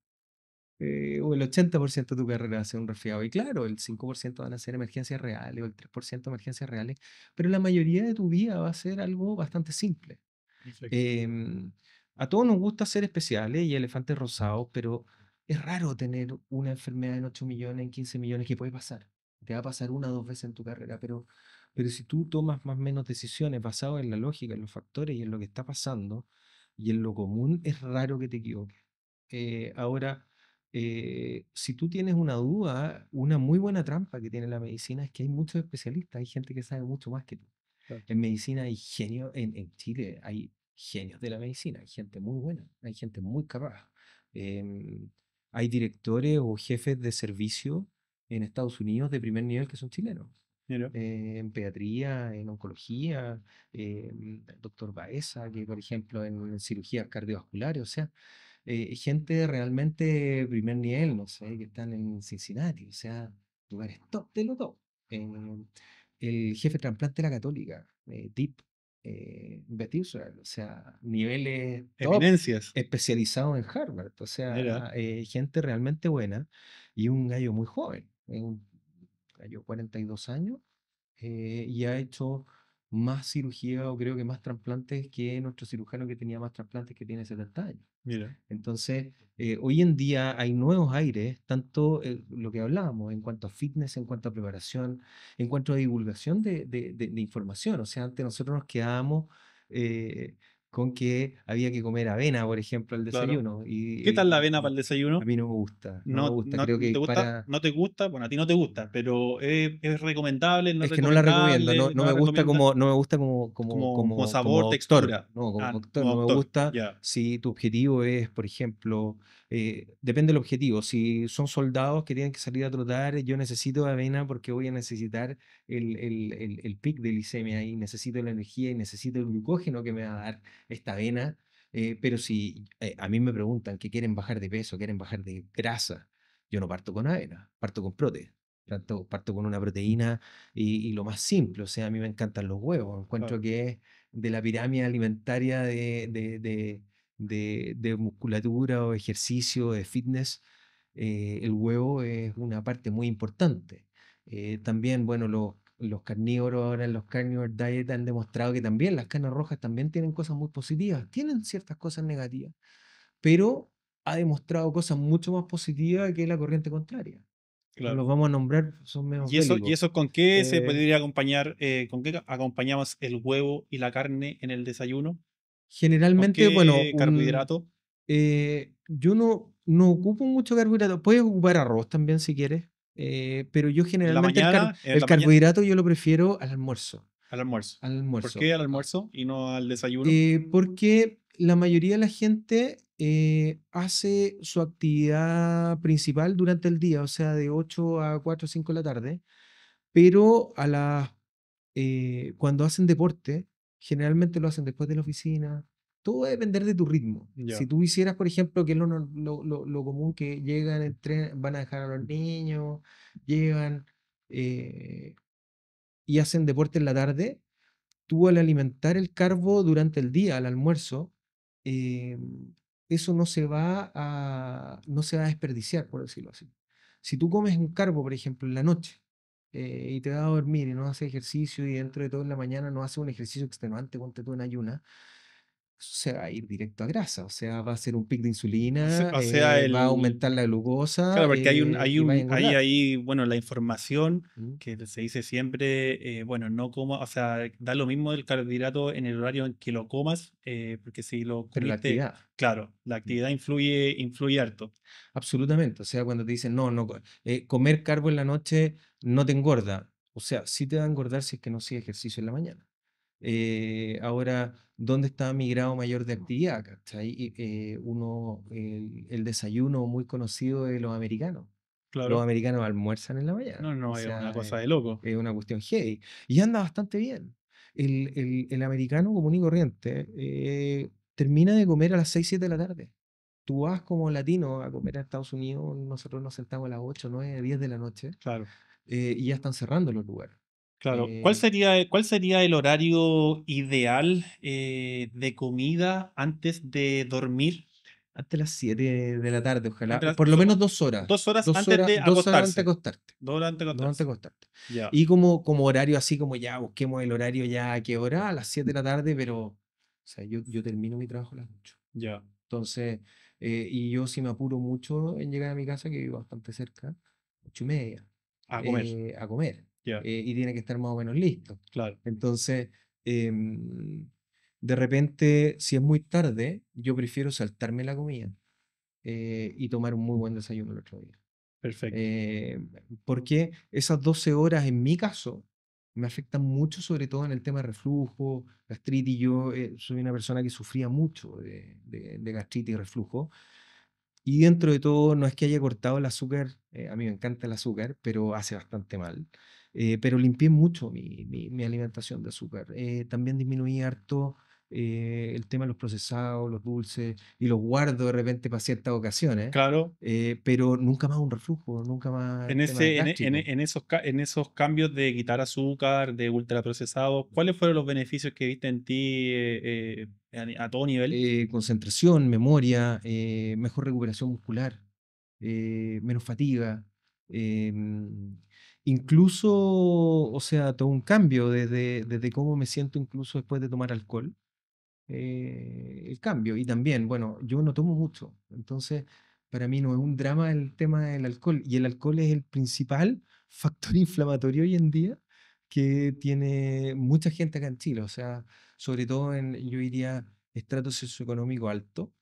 O el 80% de tu carrera va a ser un resfriado. Y claro, el 5% van a ser emergencias reales o el 3% emergencias reales, pero la mayoría de tu vida va a ser algo bastante simple. Perfecto. Em, a todos nos gusta ser especiales y elefantes rosados, pero es raro tener una enfermedad en 8 millones, en 15 millones que puede pasar. Te va a pasar una o dos veces en tu carrera, pero si tú tomas más o menos decisiones basadas en la lógica, en los factores y en lo que está pasando y en lo común, es raro que te equivoques. Ahora, si tú tienes una duda, una muy buena trampa que tiene la medicina es que hay muchos especialistas, hay gente que sabe mucho más que tú. Claro. En medicina hay genios, en Chile hay genios de la medicina, hay gente muy buena, hay gente muy capaz. Em, Hay directores o jefes de servicio en Estados Unidos de primer nivel que son chilenos. Mira, En pediatría, en oncología, doctor Baeza, que por ejemplo en cirugías cardiovasculares, o sea, gente realmente primer nivel, no sé, que están en Cincinnati, o sea, lugares top de lo top. El jefe de trasplante de la Católica, Deep Beth Israel, o sea, niveles top eminencias. especializados en Harvard, o Mira, sea, gente realmente buena y un gallo muy joven, un gallo 42 años, y ha hecho más cirugía o creo que más trasplantes que nuestro cirujano que tenía más trasplantes que tiene 70 años. mira, Entonces, hoy en día hay nuevos aires, tanto lo que hablábamos en cuanto a fitness, en cuanto a preparación, en cuanto a divulgación de información. O sea, antes nosotros nos quedábamos eh, con que había que comer avena, por ejemplo, al claro. desayuno. ¿Qué tal la avena para Y el a desayuno? mí no me gusta, no me No, gusta. no, Creo ¿no que te gusta? para... ¿No te gusta? Bueno, a ti no te gusta, pero es recomendable, no es Es que no la recomiendo, no, recomendable, no no me la gusta recomiendas no me gusta como como sabor, doctor, textura. no, como Ah, doctor, como no me doctor, gusta ya, si tu objetivo es, por ejemplo, depende del objetivo, si son soldados que tienen que salir a trotar, yo necesito avena porque voy a necesitar el pic de glicemia y necesito la energía y necesito el glucógeno que me va a dar esta avena, pero si a mí me preguntan que quieren bajar de peso, quieren bajar de grasa, yo no parto con avena, parto con prote. Parto con una proteína y lo más simple, o sea, a mí me encantan los huevos, claro, encuentro que es de la pirámide alimentaria de musculatura o ejercicio, de fitness, el huevo es una parte muy importante. También, bueno, los carnívoros ahora en los carnivore diet han demostrado que también las carnes rojas también tienen cosas muy positivas, tienen ciertas cosas negativas, pero ha demostrado cosas mucho más positivas que la corriente contraria. No los claro. vamos a nombrar, son menos Y bélicos. eso con qué se Eh, podría acompañar? ¿Con qué acompañamos el huevo y la carne en el desayuno? ¿Con Generalmente, bueno, qué carbohidrato? yo no ocupo mucho carbohidrato. Puedes ocupar arroz también si quieres, pero yo generalmente En el la mañana, carbohidrato yo lo prefiero al almuerzo. al almuerzo. Al ¿Por almuerzo. qué al Ah, almuerzo y no al desayuno? porque la mayoría de la gente hace su actividad principal durante el día, o sea, de 8 a 4 o 5 de la tarde, pero cuando hacen deporte, generalmente lo hacen después de la oficina. Todo va a depender de tu ritmo. Si Ya, tú hicieras, por ejemplo, que es lo común que llegan, van a dejar a los niños, llegan y hacen deporte en la tarde, tú al alimentar el carbo durante el día, al almuerzo, eh, eso no se va a desperdiciar, por decirlo así. Si tú comes un carbo, por ejemplo, en la noche, y te vas a dormir y no haces ejercicio y dentro de todo en la mañana no haces un ejercicio extenuante, ponte tú en ayuna, se va a ir directo a grasa, o sea, va a ser un pic de insulina, o sea, va a el, aumentar la glucosa claro, porque y va a engordar. ahí, bueno, la información ¿Mm? que se dice siempre, bueno, no coma, o sea, da lo mismo el carbohidrato en el horario en que lo comas, porque si lo Pero la comiste, actividad. claro, la ¿Mm? actividad influye harto, Absolutamente. O sea, cuando te dicen, no, comer carbo en la noche no te engorda. O sea, sí te va a engordar si es que no sigues ejercicio en la mañana. Ahora, ¿dónde está mi grado mayor de actividad? ¿Cachai? El desayuno muy conocido de los americanos. Los claro. americanos almuerzan en la mañana. No, O no, es una sea, cosa de loco. es una cuestión heavy. Y anda bastante bien. el americano común y corriente termina de comer a las 6 7 de la tarde. Tú vas como latino a comer a Estados Unidos, nosotros nos sentamos a las 8 9 10 de la noche Claro. y ya están cerrando los lugares. Claro. Eh, Cuál sería el horario ideal de comida antes de dormir? Antes de las 7 de la tarde, ojalá. Antes Por lo menos 2 horas. 2 horas antes de 2 horas antes de acostarse. acostarte. 2 horas antes de 2 horas antes de acostarse. acostarte. Ya, Y como horario así como ya, busquemos el horario ya a qué hora, a las 7 de la tarde, pero o sea, yo termino mi trabajo a las 8. ya. Entonces, y yo sí me apuro mucho en llegar a mi casa, que vivo bastante cerca, 8:30, A comer. a comer. Ya, Y tiene que estar más o menos listo. claro. Entonces, em, de repente, si es muy tarde, yo prefiero saltarme la comida y tomar un muy buen desayuno el otro día. Perfecto. Eh, Porque esas 12 horas, en mi caso, me afectan mucho, sobre todo en el tema de reflujo, gastritis. Yo soy una persona que sufría mucho de gastritis y reflujo. Y dentro de todo, no es que haya cortado el azúcar, a mí me encanta el azúcar, pero hace bastante mal. Pero limpié mucho mi alimentación de azúcar. También disminuí harto el tema de los procesados, los dulces, y los guardo de repente para ciertas ocasiones, Claro, pero nunca más un reflujo, nunca más en, temas ese, gástricos. en esos cambios de quitar azúcar, de ultraprocesados, ¿cuáles fueron los beneficios que viste en ti a todo nivel? Concentración, memoria, mejor recuperación muscular, menos fatiga, incluso, o sea, todo un cambio desde cómo me siento incluso después de tomar alcohol, el cambio. Y también, bueno, yo no tomo mucho, entonces para mí no es un drama el tema del alcohol, y el alcohol es el principal factor inflamatorio hoy en día que tiene mucha gente acá en Chile, o sea, sobre todo en, yo diría, estrato socioeconómico alto,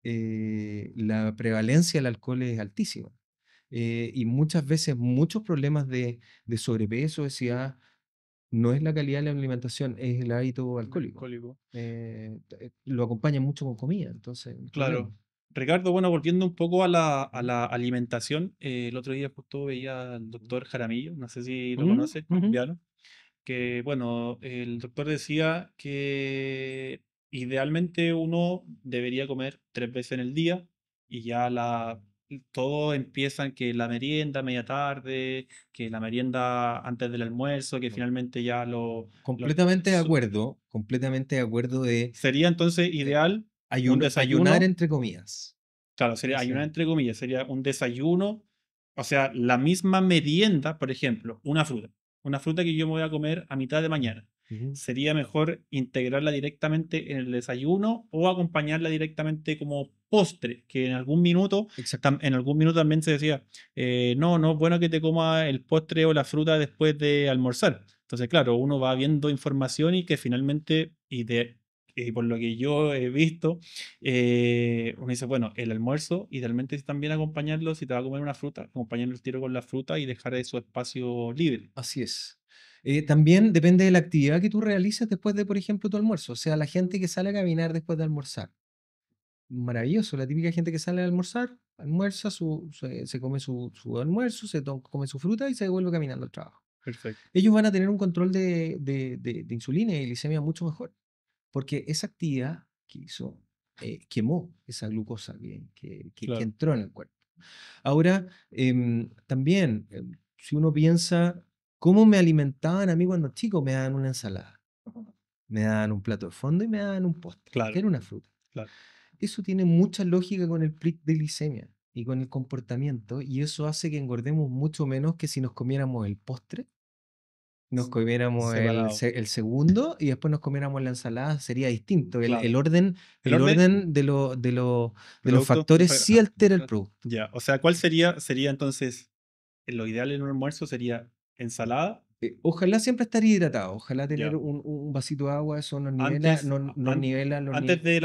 la prevalencia del alcohol es altísima. Y muchas veces muchos problemas de sobrepeso, obesidad, no es la calidad de la alimentación, es el hábito alcohólico. Alcohólico. Lo acompaña mucho con comida, entonces, un problema. Claro. Ricardo, bueno, volviendo un poco a la alimentación, el otro día justo veía al doctor Jaramillo, no sé si lo Ujú, conoces, ujú. colombiano, que bueno, el doctor decía que idealmente uno debería comer 3 veces en el día y ya todo empiezan que la merienda media tarde, que la merienda antes del almuerzo, que finalmente ya so- Completamente de acuerdo de sería entonces eh, ideal un ayunar desayuno. entre comidas. Claro, sería ayunar Ese, entre comillas, sería un desayuno, o sea, la misma merienda, por ejemplo, una fruta que yo me voy a comer a mitad de mañana. ujú, Sería mejor integrarla directamente en el desayuno o acompañarla directamente como postre, que exacto. en algún minuto también se decía, no, no es bueno que te comas el postre o la fruta después de almorzar. Entonces, claro, uno va viendo información y que finalmente, y por lo que yo he visto, uno dice, bueno, el almuerzo, idealmente es también acompañarlo, si te va a comer una fruta, acompañarlo el tiro con la fruta y dejar su espacio libre. Así es. También depende de la actividad que tú realices después de, por ejemplo, tu almuerzo. O sea, la gente que sale a caminar después de almorzar. Maravilloso. La típica gente que sale a almorzar, almuerza, se come su almuerzo, come su fruta y se vuelve caminando al trabajo. Perfecto. Ellos van a tener un control de insulina y glicemia mucho mejor, porque esa actividad que hizo quemó esa glucosa que Claro, entró en el cuerpo. Ahora, también, si uno piensa, ¿cómo me alimentaban a mí cuando chico? Me daban una ensalada, me daban un plato de fondo y me daban un postre, que claro, era una fruta. claro. Eso tiene mucha lógica con el pic de glicemia y con el comportamiento, y eso hace que engordemos mucho menos que si nos comiéramos el postre, nos comiéramos Separado, el segundo y después nos comiéramos la ensalada, sería distinto. claro. El El orden, orden de los producto, factores sí ajá, altera el producto. ya. O sea, ¿cuál sería entonces lo ideal en un almuerzo? Sería ensalada Ojalá siempre estar hidratado, ojalá tener ya. un vasito de agua, eso nos nivela, Antes, nos nivela antes de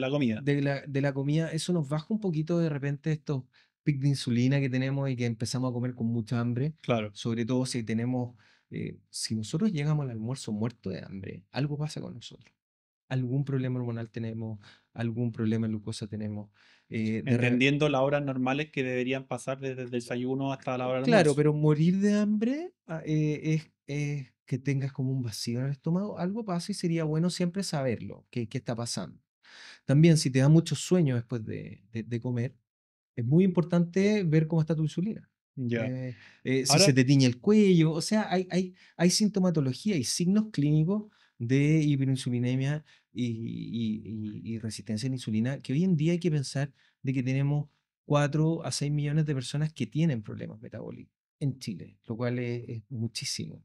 la comida. de la comida, eso nos baja un poquito de repente estos picos de insulina que tenemos y que empezamos a comer con mucha hambre, Claro, sobre todo si tenemos, si nosotros llegamos al almuerzo muerto de hambre, algo pasa con nosotros. Algún problema hormonal tenemos, algún problema de glucosa tenemos. eh, de re- entendiendo las horas normales que deberían pasar desde el desayuno hasta la hora del claro, almuerzo. pero morir de hambre es que tengas como un vacío en el estómago, algo pasa y sería bueno siempre saberlo, qué está pasando. También, si te da mucho sueño después de comer, es muy importante ver cómo está tu insulina. Ya. Si se Ahora, te tiñe el cuello, o sea, hay sintomatología y signos clínicos de hiperinsulinemia y resistencia a la insulina que hoy en día hay que pensar de que tenemos 4 a 6 millones de personas que tienen problemas metabólicos en Chile, lo cual es muchísimo.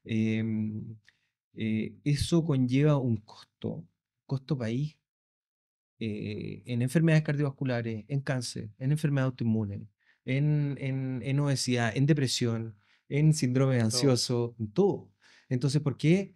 Em, Eso conlleva un costo país en enfermedades cardiovasculares, en cáncer, en enfermedades autoinmunes, en obesidad, en depresión, en síndrome todo, ansioso, en todo. Entonces, ¿por qué?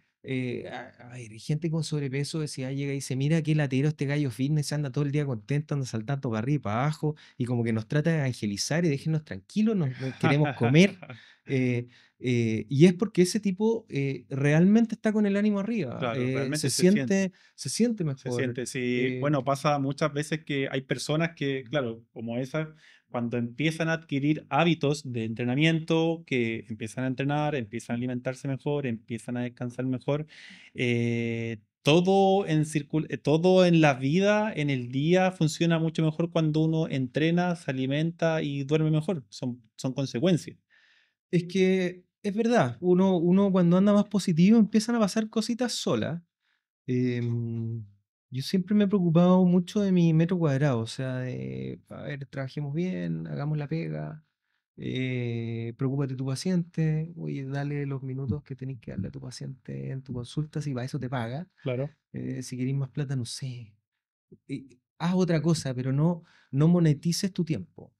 A ver, gente con sobrepeso decía, llega y dice, mira qué latero este gallo fitness, anda todo el día contento, anda saltando para arriba y para abajo, y como que nos trata de evangelizar y déjenos tranquilos, nos queremos comer. eh, y es porque ese tipo realmente está con el ánimo arriba, claro, realmente se se siente. siente, se siente Se mejor. siente, sí. eh, Bueno, pasa muchas veces que hay personas que, claro, como esa, cuando empiezan a adquirir hábitos de entrenamiento, que empiezan a entrenar, empiezan a alimentarse mejor, empiezan a descansar mejor, todo en la vida, en el día, funciona mucho mejor cuando uno entrena, se alimenta y duerme mejor. Son consecuencias. Es que es verdad, uno cuando anda más positivo empiezan a pasar cositas solas. Em, yo siempre me he preocupado mucho de mi metro cuadrado, o sea, a ver, trabajemos bien, hagamos la pega, preocúpate de tu paciente, oye, dale los minutos que tenés que darle a tu paciente en tu consulta, si para eso te paga. Claro, Si querés más plata, no sé, haz otra cosa, pero no monetices tu tiempo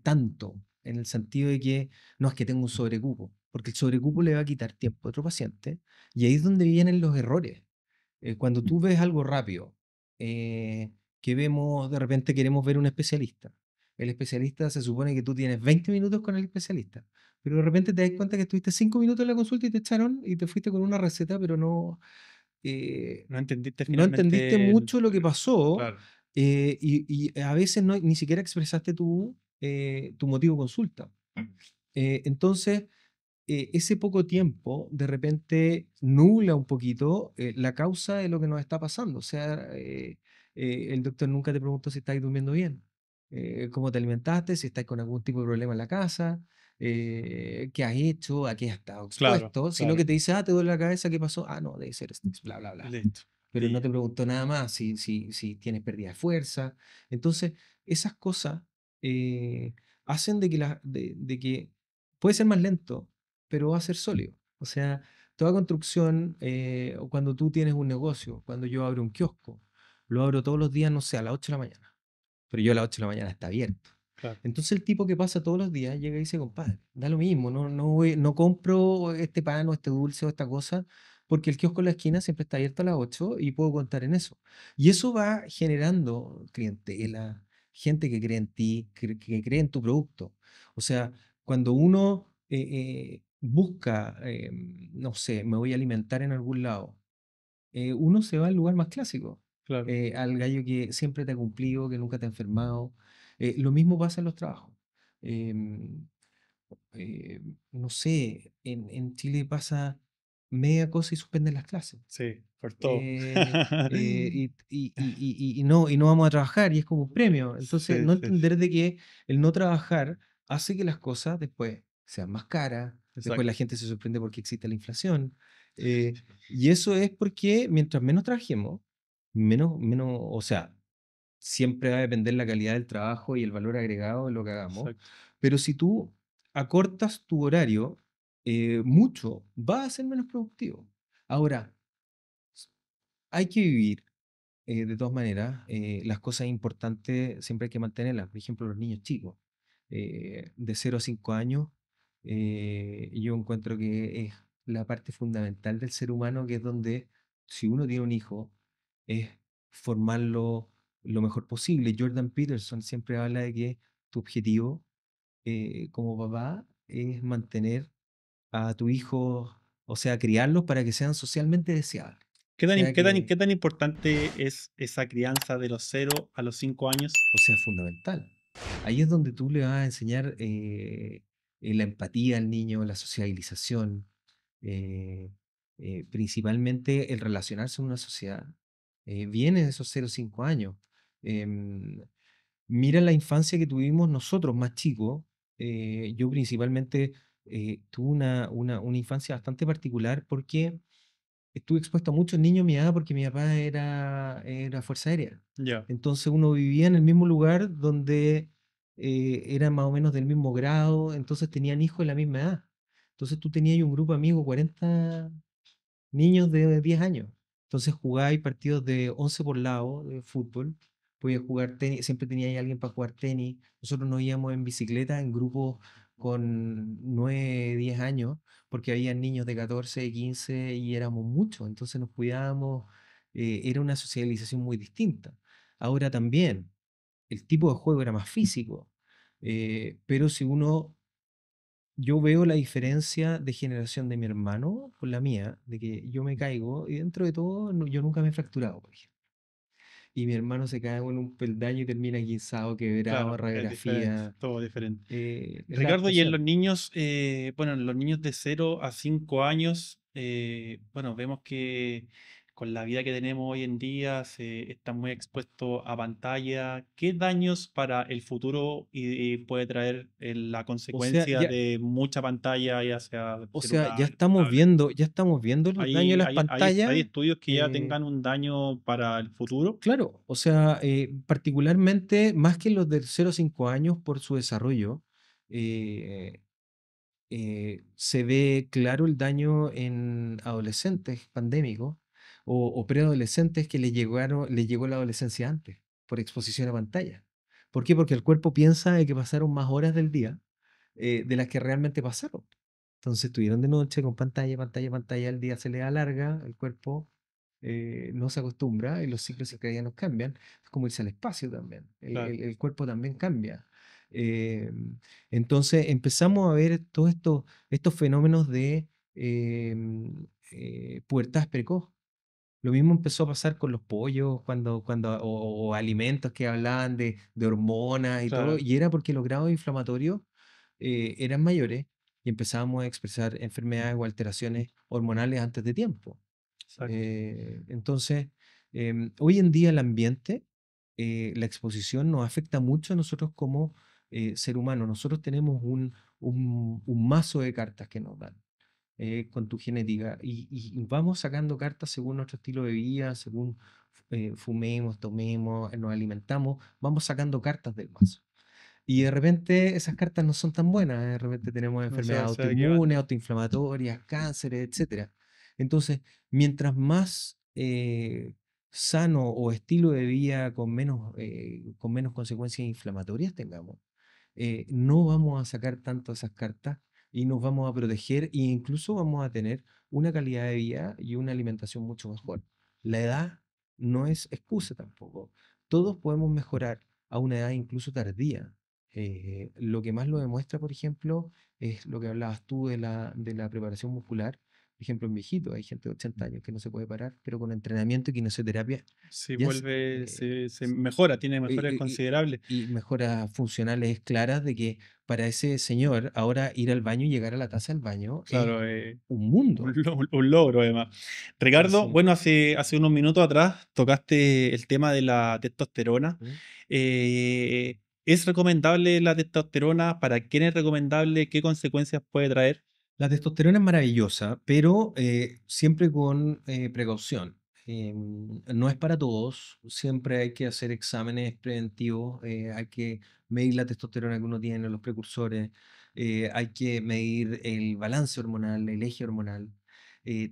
tanto, en el sentido de que no es que tengo un sobrecupo, porque el sobrecupo le va a quitar tiempo a otro paciente, y ahí es donde vienen los errores. Cuando tú ves algo rápido, que vemos, de repente queremos ver un especialista. El especialista se supone que tú tienes 20 minutos con el especialista, pero de repente te das cuenta que estuviste 5 minutos en la consulta y te echaron y te fuiste con una receta, pero eh, no entendiste no entendiste finalmente mucho lo que pasó, claro, y a veces ni siquiera expresaste tu motivo de consulta. Entonces, ese poco tiempo de repente nubla un poquito la causa de lo que nos está pasando. O sea, el doctor nunca te preguntó si estás durmiendo bien, cómo te alimentaste, si estás con algún tipo de problema en la casa, qué has hecho, a qué has estado claro, expuesto, sino que claro. te dice, te duele la cabeza, ¿qué pasó? Ah, no, debe ser estrés, bla, bla, bla. Listo. Pero no Sí. te preguntó nada más si tienes pérdida de fuerza. Entonces, esas cosas hacen de que puede ser más lento, pero va a ser sólido. O sea, toda construcción, o cuando tú tienes un negocio, cuando yo abro un kiosco, lo abro todos los días, no sé, a las 8 de la mañana, pero yo a las 8 de la mañana está abierto. Claro. Entonces el tipo que pasa todos los días llega y dice, compadre, da lo mismo, no compro este pan o este dulce o esta cosa, porque el kiosco en la esquina siempre está abierto a las 8 y puedo contar en eso. Y eso va generando clientela, gente que cree en ti, que cree en tu producto. O sea, cuando uno busca, no sé, me voy a alimentar en algún lado, uno se va al lugar más clásico, Claro. al gallo que siempre te ha cumplido, que nunca te ha enfermado. Lo mismo pasa en los trabajos. Em, no sé, en Chile pasa media cosa y suspenden las clases. Sí, por todo. Y no vamos a trabajar y es como un premio. Entonces, Sí, no sí, sí. entender de que el no trabajar hace que las cosas después sean más caras, después la Exacto. gente se sorprende porque existe la inflación. eh, y eso es porque mientras menos trabajemos, o sea, siempre va a depender la calidad del trabajo y el valor agregado de lo que hagamos, Exacto. pero si tú acortas tu horario mucho, vas a ser menos productivo. Ahora, hay que vivir de todas maneras, las cosas importantes siempre hay que mantenerlas. Por ejemplo, los niños chicos, de 0 a 5 años, yo encuentro que es la parte fundamental del ser humano, que es donde, si uno tiene un hijo, es formarlo lo mejor posible. Jordan Peterson siempre habla de que tu objetivo como papá es mantener a tu hijo, o sea, criarlos para que sean socialmente deseables. ¿Qué O tan, sea, qué tan, que qué tan importante es esa crianza de los 0 a los 5 años? O sea, fundamental. Ahí es donde tú le vas a enseñar la empatía al niño, la sociabilización. eh, principalmente el relacionarse en una sociedad, viene de esos 0 a 5 años. Em, Mira la infancia que tuvimos nosotros más chicos. Yo principalmente tuve una infancia bastante particular porque estuve expuesto a muchos niños a mi edad porque mi papá era Fuerza Aérea. Ya, Entonces uno vivía en el mismo lugar donde eran más o menos del mismo grado, entonces tenían hijos de la misma edad. Entonces tú tenías ahí un grupo de amigos, 40 niños de 10 años. Entonces jugáis partidos de 11 por lado de fútbol. Podías jugar tenis, siempre tenía ahí alguien para jugar tenis. Nosotros nos íbamos en bicicleta en grupos con 9 10 años, porque había niños de 14 15 y éramos muchos. Entonces nos cuidábamos. Era una socialización muy distinta. Ahora también, el tipo de juego era más físico. Pero si uno yo veo la diferencia de generación de mi hermano con la mía, de que yo me caigo y dentro de todo yo nunca me he fracturado, por ejemplo. Y mi hermano se cae en un peldaño y termina guinzado, quebrado, claro, es diferente, radiografía. todo diferente. Es la Ricardo, y en los adaptación. niños, bueno, en los niños de 0 a 5 años, bueno, vemos que con la vida que tenemos hoy en día se están muy expuestos a pantalla. ¿Qué daños para el futuro y puede traer la O sea, consecuencia de mucha pantalla, ya sea ya celular, estamos tablet? viendo los daños de las Hay pantallas. estudios que ya eh, tengan un daño para el futuro? claro, o sea, particularmente más que los de 0 a 5 años por su desarrollo, eh, se ve claro el daño en adolescentes pandémicos o preadolescentes que le llegó la adolescencia antes, por exposición a pantalla. ¿Por qué? Porque el cuerpo piensa de que pasaron más horas del día de las que realmente pasaron. Entonces estuvieron de noche con pantalla, pantalla, pantalla, el día se le alarga, el cuerpo no se acostumbra y los ciclos circadianos cambian. Es como irse al espacio también, Claro, el cuerpo también cambia. Eh, entonces empezamos a ver todos estos fenómenos de pubertad precoz. Lo mismo empezó a pasar con los pollos, o alimentos que hablaban de hormonas y todo, claro, y era porque los grados inflamatorios eran mayores y empezábamos a expresar enfermedades o alteraciones hormonales antes de tiempo. exacto. Entonces, hoy en día el ambiente, la exposición nos afecta mucho a nosotros como ser humano. Nosotros tenemos un mazo de cartas que nos dan con tu genética y vamos sacando cartas según nuestro estilo de vida, según fumemos, tomemos, nos alimentamos, vamos sacando cartas del mazo. Y de repente esas cartas no son tan buenas, de repente tenemos No enfermedades se va equivocando. autoinmunes, autoinflamatorias, cánceres, etcétera. Entonces, mientras más sano o estilo de vida con menos consecuencias inflamatorias tengamos, no vamos a sacar tanto esas cartas y nos vamos a proteger e incluso vamos a tener una calidad de vida y una alimentación mucho mejor. La edad no es excusa tampoco. Todos podemos mejorar a una edad incluso tardía. Lo que más lo demuestra, por ejemplo, es lo que hablabas tú de la preparación muscular. Por ejemplo, en viejitos, hay gente de 80 años que no se puede parar, pero con entrenamiento y kinesioterapia Si ya vuelve, se mejora, tiene mejoras y, considerables. y mejoras funcionales claras de que para ese señor ahora ir al baño y llegar a la taza del baño es Claro, un mundo. un logro además. Ricardo, Entonces, bueno, hace unos minutos atrás tocaste el tema de la testosterona. ¿mm? ¿Es recomendable la testosterona? ¿Para quién es recomendable? ¿Qué consecuencias puede traer? La testosterona es maravillosa, pero siempre con precaución. No es para todos, siempre hay que hacer exámenes preventivos, hay que medir la testosterona que uno tiene, los precursores, hay que medir el balance hormonal, el eje hormonal.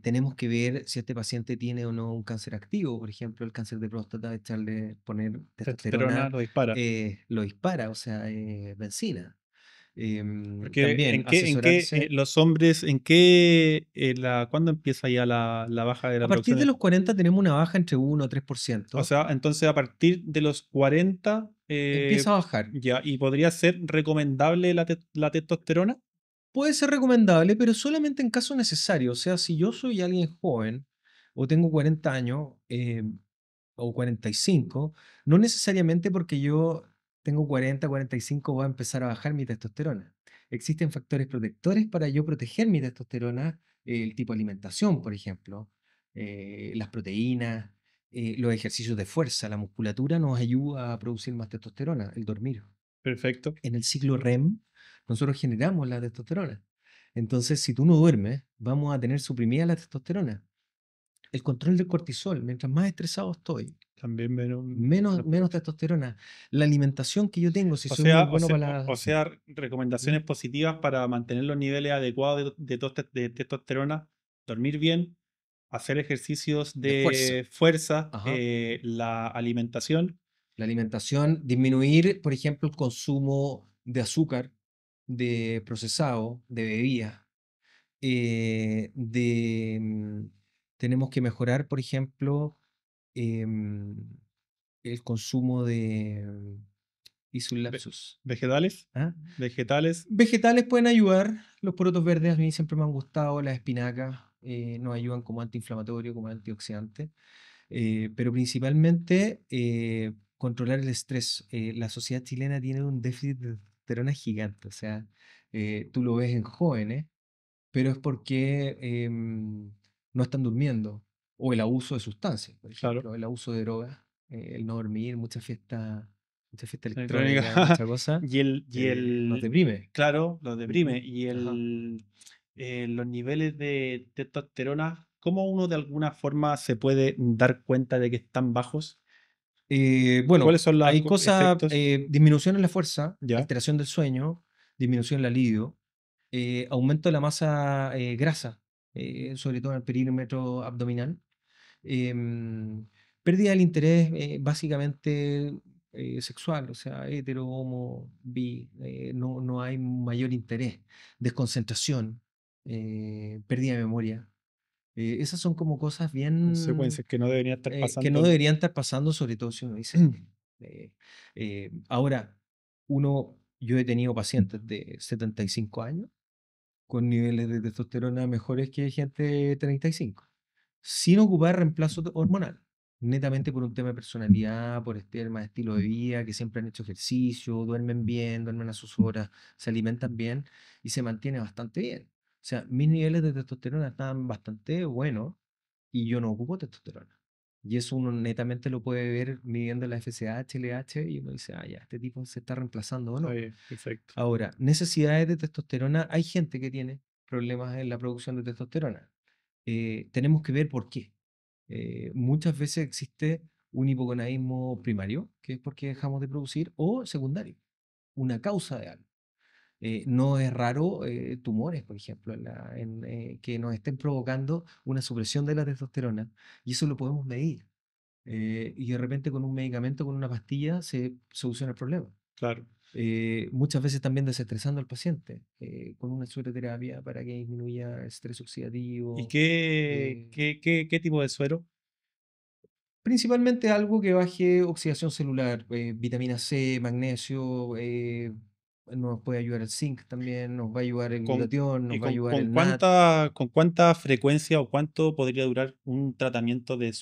Tenemos que ver si este paciente tiene o no un cáncer activo, por ejemplo, el cáncer de próstata, poner Testosterona testosterona lo dispara. lo dispara, o sea, benzina. Porque También asesorarse. los hombres, ¿cuándo empieza ya la baja de A la partir producción de de? los 40 tenemos una baja entre 1 o O 3%. sea, entonces a partir de los 40, Empieza a bajar. ya, y podría ser recomendable la testosterona. Puede ser recomendable, pero solamente en caso necesario. O sea, si yo soy alguien joven o tengo 40 años o 45, no necesariamente porque yo tengo 40, 45 voy a empezar a bajar mi testosterona. existen factores protectores para yo proteger mi testosterona, el tipo de alimentación, por ejemplo, las proteínas, los ejercicios de fuerza, la musculatura nos ayuda a producir más testosterona, el dormir. Perfecto. En el ciclo REM, nosotros generamos la testosterona. Entonces, si tú no duermes, vamos a tener suprimida la testosterona. El control del cortisol, mientras más estresado estoy, También menos. menos testosterona. La alimentación que yo tengo, si O soy muy sea, o bueno sea, para o la... sea, ¿Mm? recomendaciones positivas para mantener los niveles adecuados de testosterona, dormir bien, hacer ejercicios De fuerza. de fuerza, Ajá. la alimentación. La alimentación, disminuir, por ejemplo, el consumo de azúcar, de procesado, de bebidas. Tenemos que mejorar, por ejemplo, em, el consumo de... hice un ve- lapsus. Vegetales, ¿Ah? vegetales, Vegetales pueden ayudar. Los porotos verdes a mí siempre me han gustado. Las espinacas nos ayudan como antiinflamatorio, como antioxidante. Pero principalmente controlar el estrés. La sociedad chilena tiene un déficit de testosterona gigante. O sea, tú lo ves en jóvenes, pero es porque no están durmiendo. O el abuso de sustancias, por claro, ejemplo, el abuso de drogas, el no dormir, mucha fiesta electrónica, electrónica, mucha cosa, nos deprime. claro, lo deprime. Ujú. Y Ajá. los niveles de testosterona, ¿cómo uno de alguna forma se puede dar cuenta de que están bajos? ¿Cuáles Bueno, son los hay cosas, efectos? disminución en la fuerza, Ya, alteración del sueño, disminución en la libido, aumento de la masa grasa, sobre todo en el perímetro abdominal, em, pérdida del interés básicamente sexual, o sea, hetero, homo, bi, no hay mayor interés, desconcentración, pérdida de memoria. Esas son como cosas bien consecuencias que no deberían estar que no pasando. deberían estar pasando, sobre todo si uno dice. Ahora, yo he tenido pacientes de 75 años con niveles de testosterona mejores que gente de 35, sin ocupar reemplazo hormonal, netamente por un tema de personalidad, por tema de estilo de vida, que siempre han hecho ejercicio, duermen bien, duermen a sus horas, se alimentan bien y se mantiene bastante bien. O sea, mis niveles de testosterona están bastante buenos y yo no ocupo testosterona. Y eso uno netamente lo puede ver midiendo la FSH, LH, y uno dice, ah, ya, este tipo se está reemplazando o Está no. bien, perfecto. Ahora, necesidades de testosterona, hay gente que tiene problemas en la producción de testosterona. Tenemos que ver por qué. Muchas veces existe un hipogonadismo primario, que es porque dejamos de producir, o secundario, una causa de algo. No es raro tumores, por ejemplo, que nos estén provocando una supresión de la testosterona, y eso lo podemos medir. Y de repente con un medicamento, con una pastilla, se soluciona el problema. Claro. Muchas veces también desestresando al paciente con una sueroterapia para que disminuya el estrés ¿Y oxidativo. eh, qué tipo de suero? Principalmente algo que baje oxidación celular, vitamina C, magnesio, nos puede ayudar el zinc también, nos va a ayudar el ¿Con, glutatión, nos y va a ayudar el NAD. con cuánta frecuencia o cuánto podría durar un tratamiento de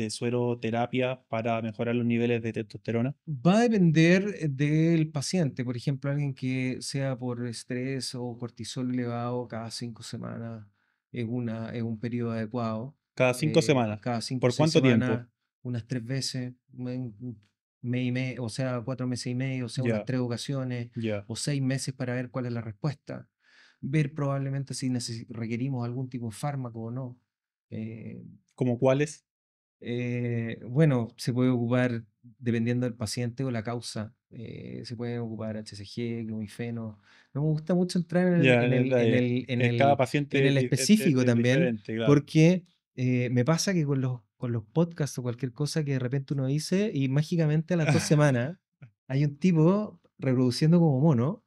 sueroterapia para mejorar los niveles de testosterona? Va a depender del paciente, por ejemplo, alguien que sea por estrés o cortisol elevado cada 5 semanas es un periodo adecuado. Cada 5 semanas. Cada cinco o ¿Por seis cuánto tiempo? semanas, unas 3 veces, un mes y medio, o sea, 4 meses y medio, o sea, unas Ya, 3 ocasiones, ya. o 6 meses para ver cuál es la respuesta. Ver probablemente si requerimos algún tipo de fármaco o no. Eh, ¿Como cuáles? bueno, se puede ocupar, dependiendo del paciente o la causa, se pueden ocupar HCG, clomifeno. No me gusta mucho entrar Ya, cada en paciente el específico es también, diferente, claro. porque me pasa que con los podcasts o cualquier cosa que de repente uno dice y mágicamente a las 2 semanas hay un tipo reproduciendo como mono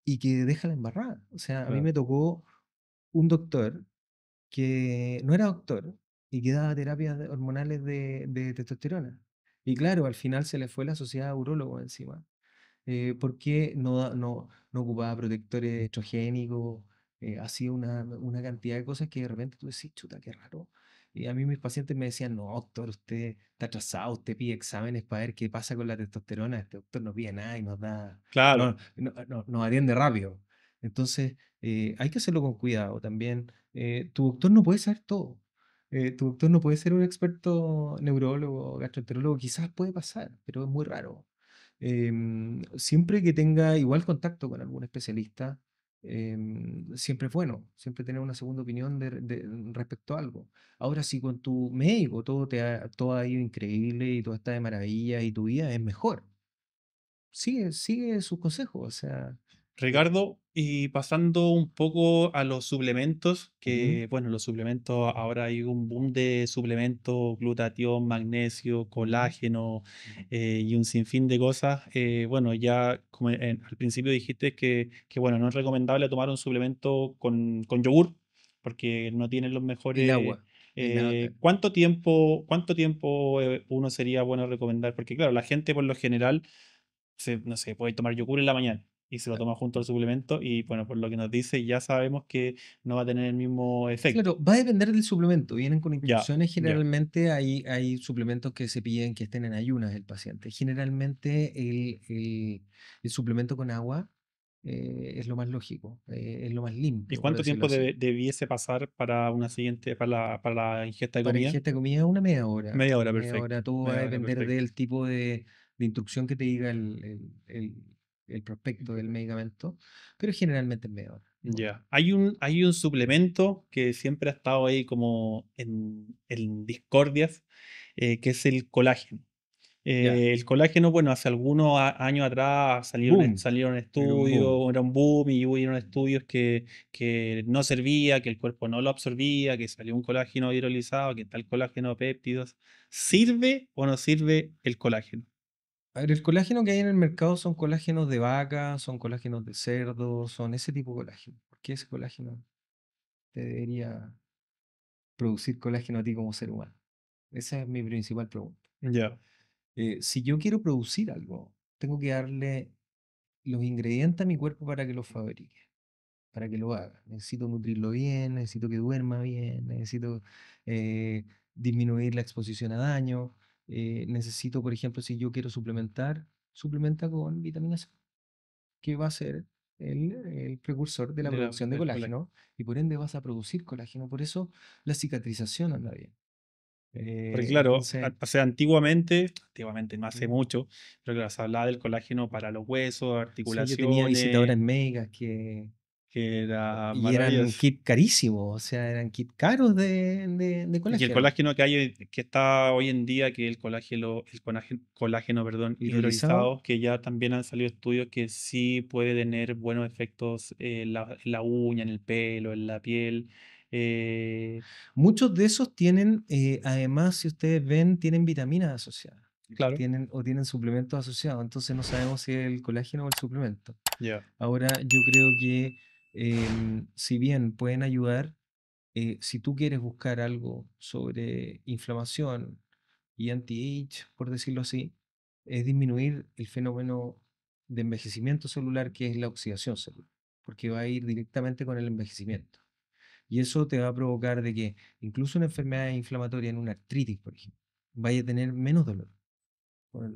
y que deja la embarrada. O sea, a mí Claro. me tocó un doctor que no era doctor y que daba terapias hormonales de testosterona. Y claro, al final se le fue la sociedad a urólogos encima, porque no ocupaba protectores estrogénicos, hacía una cantidad de cosas que de repente tú decís, chuta, qué raro. Y a mí mis pacientes me decían, no, doctor, usted está atrasado, usted pide exámenes para ver qué pasa con la testosterona, este doctor no pide nada y nos da, Claro. nos atiende rápido. Entonces, hay que hacerlo con cuidado también. Tu doctor no puede saber todo. Tu doctor no puede ser un experto neurólogo o gastroenterólogo. Quizás puede pasar, pero es muy raro. Siempre que tenga igual contacto con algún especialista, siempre es bueno, siempre tener una segunda opinión respecto a algo. Ahora, si con tu médico todo ha ido increíble y todo está de maravilla y tu vida es mejor, sigue sus consejos. O sea, eh, Ricardo, y pasando un poco a los suplementos, ujú, que bueno, los suplementos, ahora hay un boom de suplementos, glutatión, magnesio, ujú. colágeno y un sinfín de cosas. Bueno, ya como al principio dijiste que bueno, no es recomendable tomar un suplemento con yogur, porque no tienen los El mejores... agua. El, a- cuánto tiempo uno sería bueno recomendar? Porque claro, la gente por lo general no sé, puede tomar yogur en la mañana y se lo toma junto al suplemento y bueno, por lo que nos dice ya sabemos que no va a tener el mismo efecto. Claro, va a depender del suplemento. Vienen con Ya, instrucciones. ya, Generalmente hay suplementos que se piden que estén en ayunas el paciente. Generalmente el suplemento con agua es lo más lógico, es lo más ¿y limpio, por cuánto decirlo tiempo así. debiese pasar para una siguiente, para la ingesta de Para comida? ingesta de comida, una media hora. Media hora, Media perfecto. hora, todo va a Media hora, depender perfecto. del tipo de instrucción que te diga el prospecto del medicamento, pero generalmente es media hora. Ya. Hay un suplemento que siempre ha estado ahí como en discordias, que es el colágeno. Ya, El colágeno, bueno, hace algunos años atrás boom, salieron era un boom. estudios, era un boom y hubieron estudios que no servía, que el cuerpo no lo absorbía, que salió un colágeno hidrolizado, que está el colágeno péptidos. ¿Sirve o no sirve el colágeno? A ver, el colágeno que hay en el mercado son colágenos de vaca, son colágenos de cerdo, son ese tipo de colágeno. ¿Por qué ese colágeno te debería producir colágeno a ti como ser humano? Esa es mi principal pregunta. Ya, Si yo quiero producir algo, tengo que darle los ingredientes a mi cuerpo para que lo fabrique, para que lo haga. Necesito nutrirlo bien, necesito que duerma bien, necesito eh, disminuir la exposición a daño. Necesito, por ejemplo, si yo quiero suplementar, suplementa con vitamina C, que va a ser el precursor de la producción de del colágeno. colágeno y por ende vas a producir colágeno. Por eso la cicatrización anda bien. Porque claro, Entonces, o sea, antiguamente, no hace mm, mucho, pero claro, se hablaba del colágeno para los huesos, sí, yo tenía articulaciones, visitadoras médicas que, que era y eran maravilloso. kit carísimos, o sea, eran kit caros de Y el colágeno. colágeno que hay, que está hoy en día, que es el colágeno, perdón, Hidrolizado. hidrolizado, que ya también han salido estudios que sí puede tener buenos efectos en la uña, en el pelo, en la piel. Eh, Muchos de esos tienen, además, si ustedes ven, tienen vitaminas asociadas. claro, Tienen suplementos asociados. Entonces no sabemos si es el colágeno o el suplemento. ya. Ahora, yo creo que si bien pueden ayudar, si tú quieres buscar algo sobre inflamación y anti-age, por decirlo así, es disminuir el fenómeno de envejecimiento celular que es la oxidación celular, porque va a ir directamente con el envejecimiento. Y eso te va a provocar de que incluso una enfermedad inflamatoria, en una artritis, por ejemplo, vaya a tener menos dolor.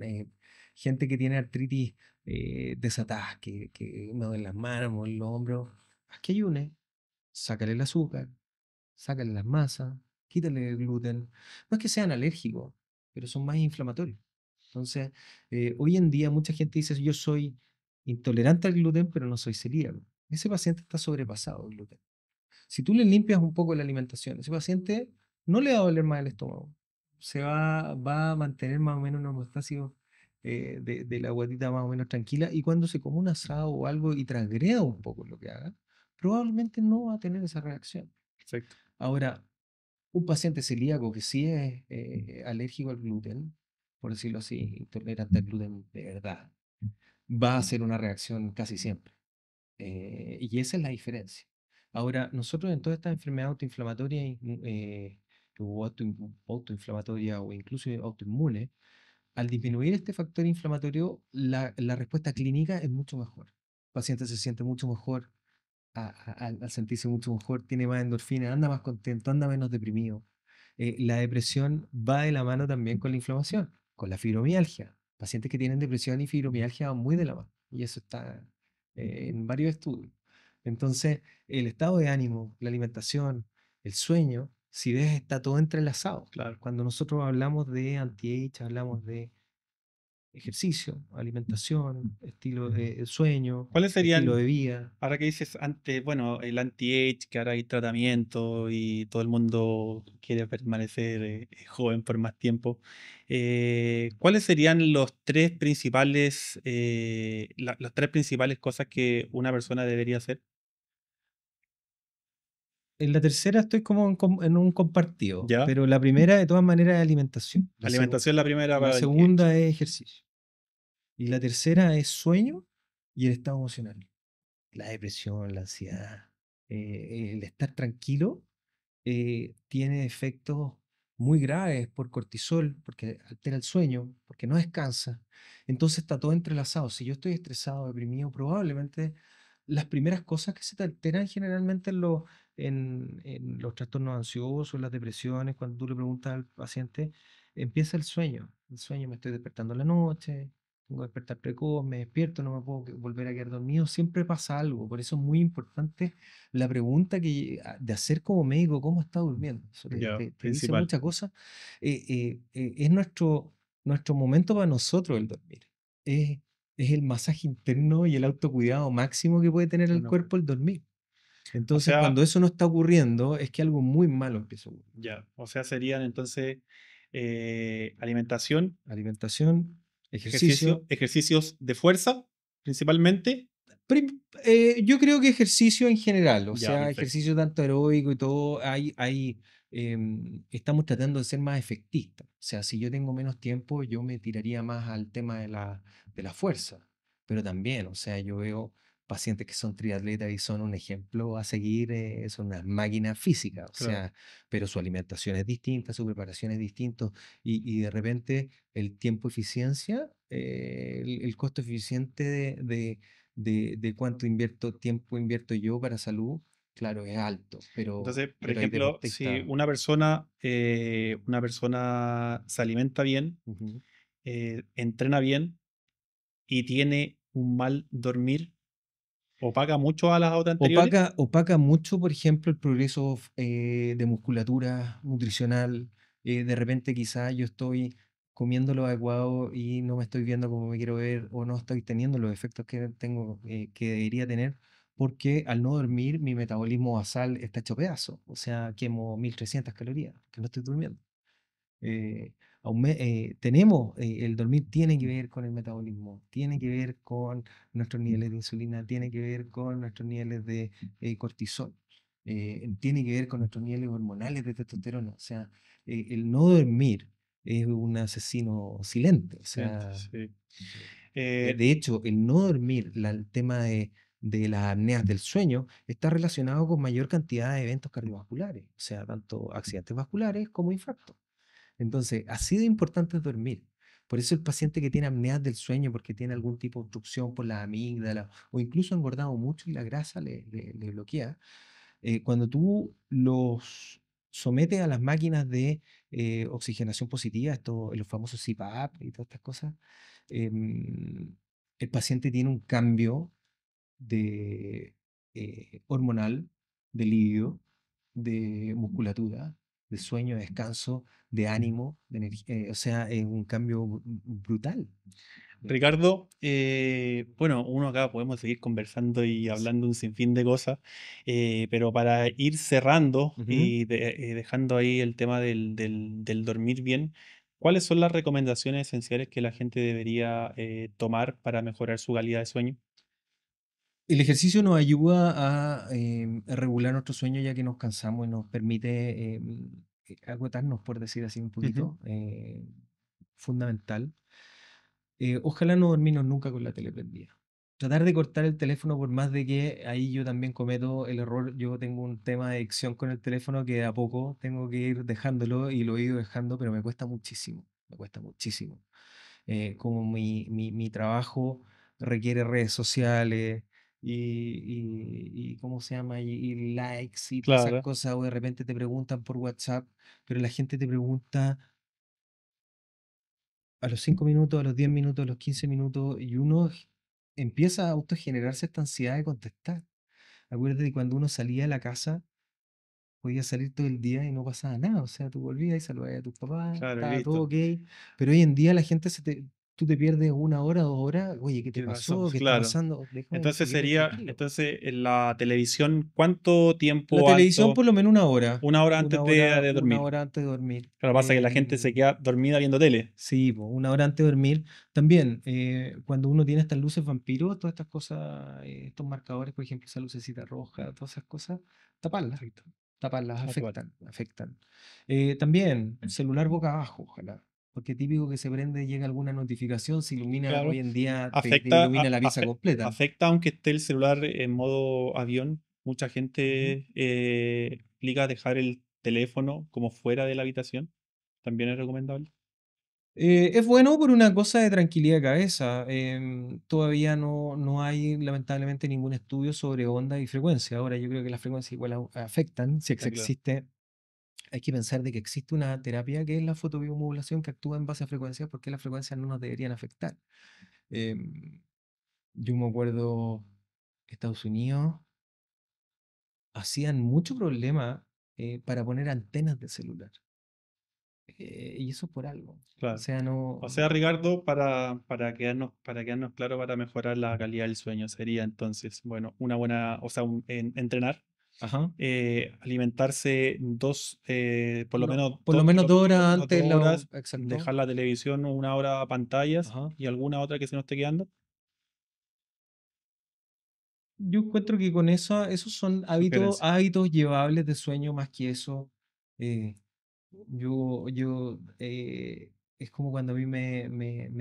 Eh, Gente que tiene artritis desatadas, que me duelen las manos, me duelen los hombros, haz que ayune, sácale el azúcar, sácale las masas, quítale el gluten. No es que sean alérgicos, pero son más inflamatorios. Entonces, hoy en día mucha gente dice, yo soy intolerante al gluten, pero no soy celíaco. Ese paciente está sobrepasado el gluten. Si tú le limpias un poco la alimentación, ese paciente no le va a doler más el estómago. Va a mantener más o menos una homeostasis de la guatita más o menos tranquila. Y cuando se come un asado o algo y transgreda un poco lo que haga, probablemente no va a tener esa reacción. Perfecto. Ahora, un paciente celíaco que sí es alérgico al gluten, por decirlo así, intolerante al gluten de verdad, va a hacer una reacción casi siempre. Y esa es la diferencia. Ahora, nosotros en todas estas enfermedades autoinflamatorias o autoinflamatorias o incluso autoinmunes, al disminuir este factor inflamatorio, la respuesta clínica es mucho mejor. El paciente se siente mucho mejor, al sentirse mucho mejor, tiene más endorfina, anda más contento, anda menos deprimido. La depresión va de la mano también con la inflamación, con la fibromialgia. Pacientes que tienen depresión y fibromialgia van muy de la mano. Y eso está en varios estudios. Entonces, el estado de ánimo, la alimentación, el sueño, si ves, está todo entrelazado. Claro. Cuando nosotros hablamos de anti-age, hablamos de ejercicio, alimentación, estilo de sueño, ¿Cuáles estilo serían, de vida. ahora que dices antes, bueno, el anti-age, que ahora hay tratamiento y todo el mundo quiere permanecer joven por más tiempo? ¿Cuáles serían los tres principales, las tres principales cosas que una persona debería hacer? En la tercera estoy como en un compartido, ¿Ya? pero la primera de todas maneras es alimentación. Alimentación la primera La para el anti-age. segunda es ejercicio. Y la tercera es sueño y el estado emocional. La depresión, la ansiedad, el estar tranquilo tiene efectos muy graves por cortisol, porque altera el sueño, porque no descansa. Entonces está todo entrelazado. Si yo estoy estresado, deprimido, probablemente las primeras cosas que se te alteran generalmente en los trastornos ansiosos, las depresiones, cuando tú le preguntas al paciente, empieza el sueño. El sueño, me estoy despertando en la noche, tengo que despertar precoz, me despierto, no me puedo volver a quedar dormido, siempre pasa algo. Por eso es muy importante la pregunta de hacer como médico, ¿cómo está durmiendo? Eso Ya, te dice principal. muchas cosas. Es nuestro momento para nosotros el dormir. Es, es el masaje interno y el autocuidado máximo que puede tener el Bueno, cuerpo el dormir. o Entonces, sea, cuando eso no está ocurriendo, es que algo muy malo empieza a ocurrir. ya, o sea, serían entonces alimentación, Alimentación, ejercicio. ejercicios de fuerza, principalmente. Yo creo que ejercicio en general, o Ya, sea, perfecto. ejercicio tanto aeróbico y todo, estamos tratando de ser más efectistas. O sea, si yo tengo menos tiempo, yo me tiraría más al tema de la fuerza. Pero también, o sea, yo veo pacientes que son triatletas y son un ejemplo a seguir, son unas máquinas físicas, o Claro. sea, pero su alimentación es distinta, su preparación es distinto y de repente el tiempo eficiencia, el costo eficiente de cuánto tiempo invierto yo para salud, claro, es alto, Entonces, por pero hay ejemplo, si deportistas. una persona se alimenta bien, Ujú. entrena bien y tiene un mal dormir, opaca mucho a las otras anteriores. Opaca mucho, por ejemplo, el progreso de musculatura nutricional. De repente quizás yo estoy comiendo lo adecuado y no me estoy viendo como me quiero ver o no estoy teniendo los efectos que tengo, que debería tener, porque al no dormir mi metabolismo basal está hecho pedazo. O sea, quemo 1300 calorías, que no estoy durmiendo. eh, el dormir tiene que ver con el metabolismo, tiene que ver con nuestros niveles de insulina, tiene que ver con nuestros niveles de cortisol, tiene que ver con nuestros niveles hormonales de testosterona. O sea, el no dormir es un asesino silente. O Excelente, sea, sí. Eh, de hecho, el no dormir, el tema de las apneas del sueño, está relacionado con mayor cantidad de eventos cardiovasculares, o sea, tanto accidentes vasculares como infartos. Entonces, así de importante es dormir. Por eso el paciente que tiene apneas del sueño, porque tiene algún tipo de obstrucción por la amígdala, o incluso ha engordado mucho y la grasa le bloquea, cuando tú los sometes a las máquinas de oxigenación positiva, los famosos CPAP y todas estas cosas, em, el paciente tiene un cambio de hormonal, de libido, de musculatura, de sueño, de descanso, de ánimo, de energía. O sea, es un cambio brutal. Ricardo, bueno, uno acá podemos seguir conversando y hablando un sinfín de cosas, pero para ir cerrando Ujú. y dejando ahí el tema del dormir bien, ¿cuáles son las recomendaciones esenciales que la gente debería tomar para mejorar su calidad de sueño? El ejercicio nos ayuda a regular nuestro sueño ya que nos cansamos y nos permite agotarnos, por decir así un Ujú. poquito. Fundamental. Ojalá no dormirnos nunca con la tele prendida. Tratar de cortar el teléfono por más de que ahí yo también cometo el error. Yo tengo un tema de adicción con el teléfono que de a poco tengo que ir dejándolo y lo he ido dejando, pero me cuesta muchísimo. Me cuesta muchísimo. Como mi trabajo requiere redes sociales y ¿cómo se llama? Y likes y todas esas Claro. cosas, o de repente te preguntan por WhatsApp, pero la gente te pregunta a los 5 minutos, a los 10 minutos, a los 15 minutos, y uno empieza a autogenerarse esta ansiedad de contestar. acuérdate que cuando uno salía de la casa, podías salir todo el día y no pasaba nada. O sea, tú volvías y saludabas a tus papás, Claro, y estaba todo listo. ok. Pero hoy en día la gente tú te pierdes 1 hora, 2 horas. Oye, ¿qué te ¿Qué pasó? pasó? ¿Qué está Claro. pasando? Déjame que Entonces te quedes tranquilo. entonces en la televisión, ¿cuánto La tiempo televisión alto? por lo menos 1 hora. Una hora Una antes hora, de una dormir. hora antes de dormir. Claro, pasa que la gente se queda dormida viendo tele. Sí, po, 1 hora antes de dormir. También, cuando uno tiene estas luces vampiro, todas estas cosas, estos marcadores, por ejemplo, esa lucecita roja, todas esas cosas, taparlas, Perfecto. taparlas, Actual. afectan. También, celular boca abajo, ojalá. Porque típico que se prende y llega alguna notificación, se ilumina, Claro. hoy en día te Afecta, ilumina la pieza completa. afecta aunque esté el celular en modo avión. Mucha Ujú. gente explica dejar el teléfono como fuera de la habitación. También es recomendable. Es bueno por una cosa de tranquilidad de cabeza. Todavía no hay, lamentablemente, ningún estudio sobre onda y frecuencia. Ahora, yo creo que las frecuencias igual afectan. Si Está claro. existe, hay que pensar de que existe una terapia que es la fotobiomodulación que actúa en base a frecuencias, porque las frecuencias no nos deberían afectar. Em, yo me acuerdo, Estados Unidos hacían mucho problema para poner antenas de celular. Y eso por algo. O Claro. sea, O sea, no. Ricardo, para quedarnos claro, para mejorar la calidad del sueño, sería entonces, bueno, una buena, o sea, entrenar, Ajá. alimentarse por lo No, menos por lo menos por lo 2 horas menos antes, 2 horas, exacto. dejar la televisión 1 hora pantallas Ajá. y alguna otra que se nos esté quedando. Yo encuentro que con eso, esos son Sugerencia. hábitos llevables de sueño más que eso. eh, es como cuando a mí me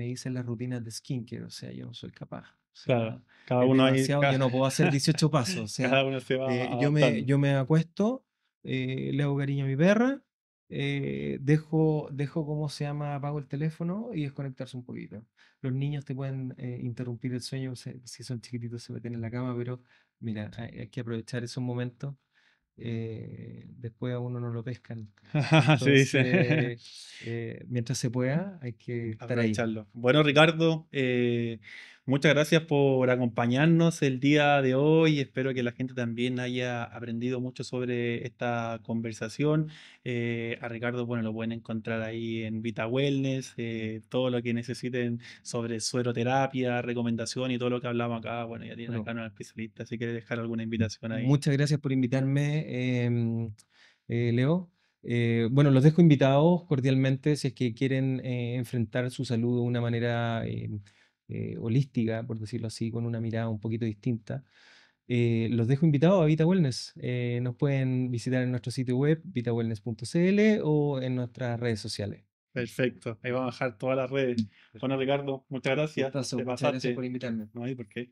dicen las rutinas de skincare, o sea, yo no soy capaz. O Claro, sea, cada es uno ahí, demasiado, yo no puedo hacer 18 pasos. O sea, cada uno se va yo me, adaptando. yo me acuesto, le hago cariño a mi perra, dejo, ¿cómo se llama? Apago el teléfono y desconectarse un poquito. Los niños te pueden interrumpir el sueño, si son chiquititos se meten en la cama, pero mira, hay que aprovechar esos momentos. Después a uno no lo pescan. Se dice. Entonces, mientras se pueda, hay que estar ahí. Aprovecharlo. Bueno, Ricardo, muchas gracias por acompañarnos el día de hoy. Espero que la gente también haya aprendido mucho sobre esta conversación. A Ricardo, bueno, lo pueden encontrar ahí en Vita Wellness, todo lo que necesiten sobre sueroterapia, recomendación y todo lo que hablamos acá. Bueno, ya tienen Bueno, acá un especialista, si quiere dejar alguna invitación ahí. muchas gracias por invitarme, Leo. Bueno, los dejo invitados cordialmente si es que quieren enfrentar su salud de una manera holística, por decirlo así, con una mirada un poquito distinta. Los dejo invitados a Vita Wellness. Nos pueden visitar en nuestro sitio web, vitawellness.cl o en nuestras redes sociales. Perfecto, ahí vamos a dejar todas las redes. Bueno, Ricardo, muchas gracias. Gustazo, Te muchas gracias pasaste. por invitarme. No hay por qué.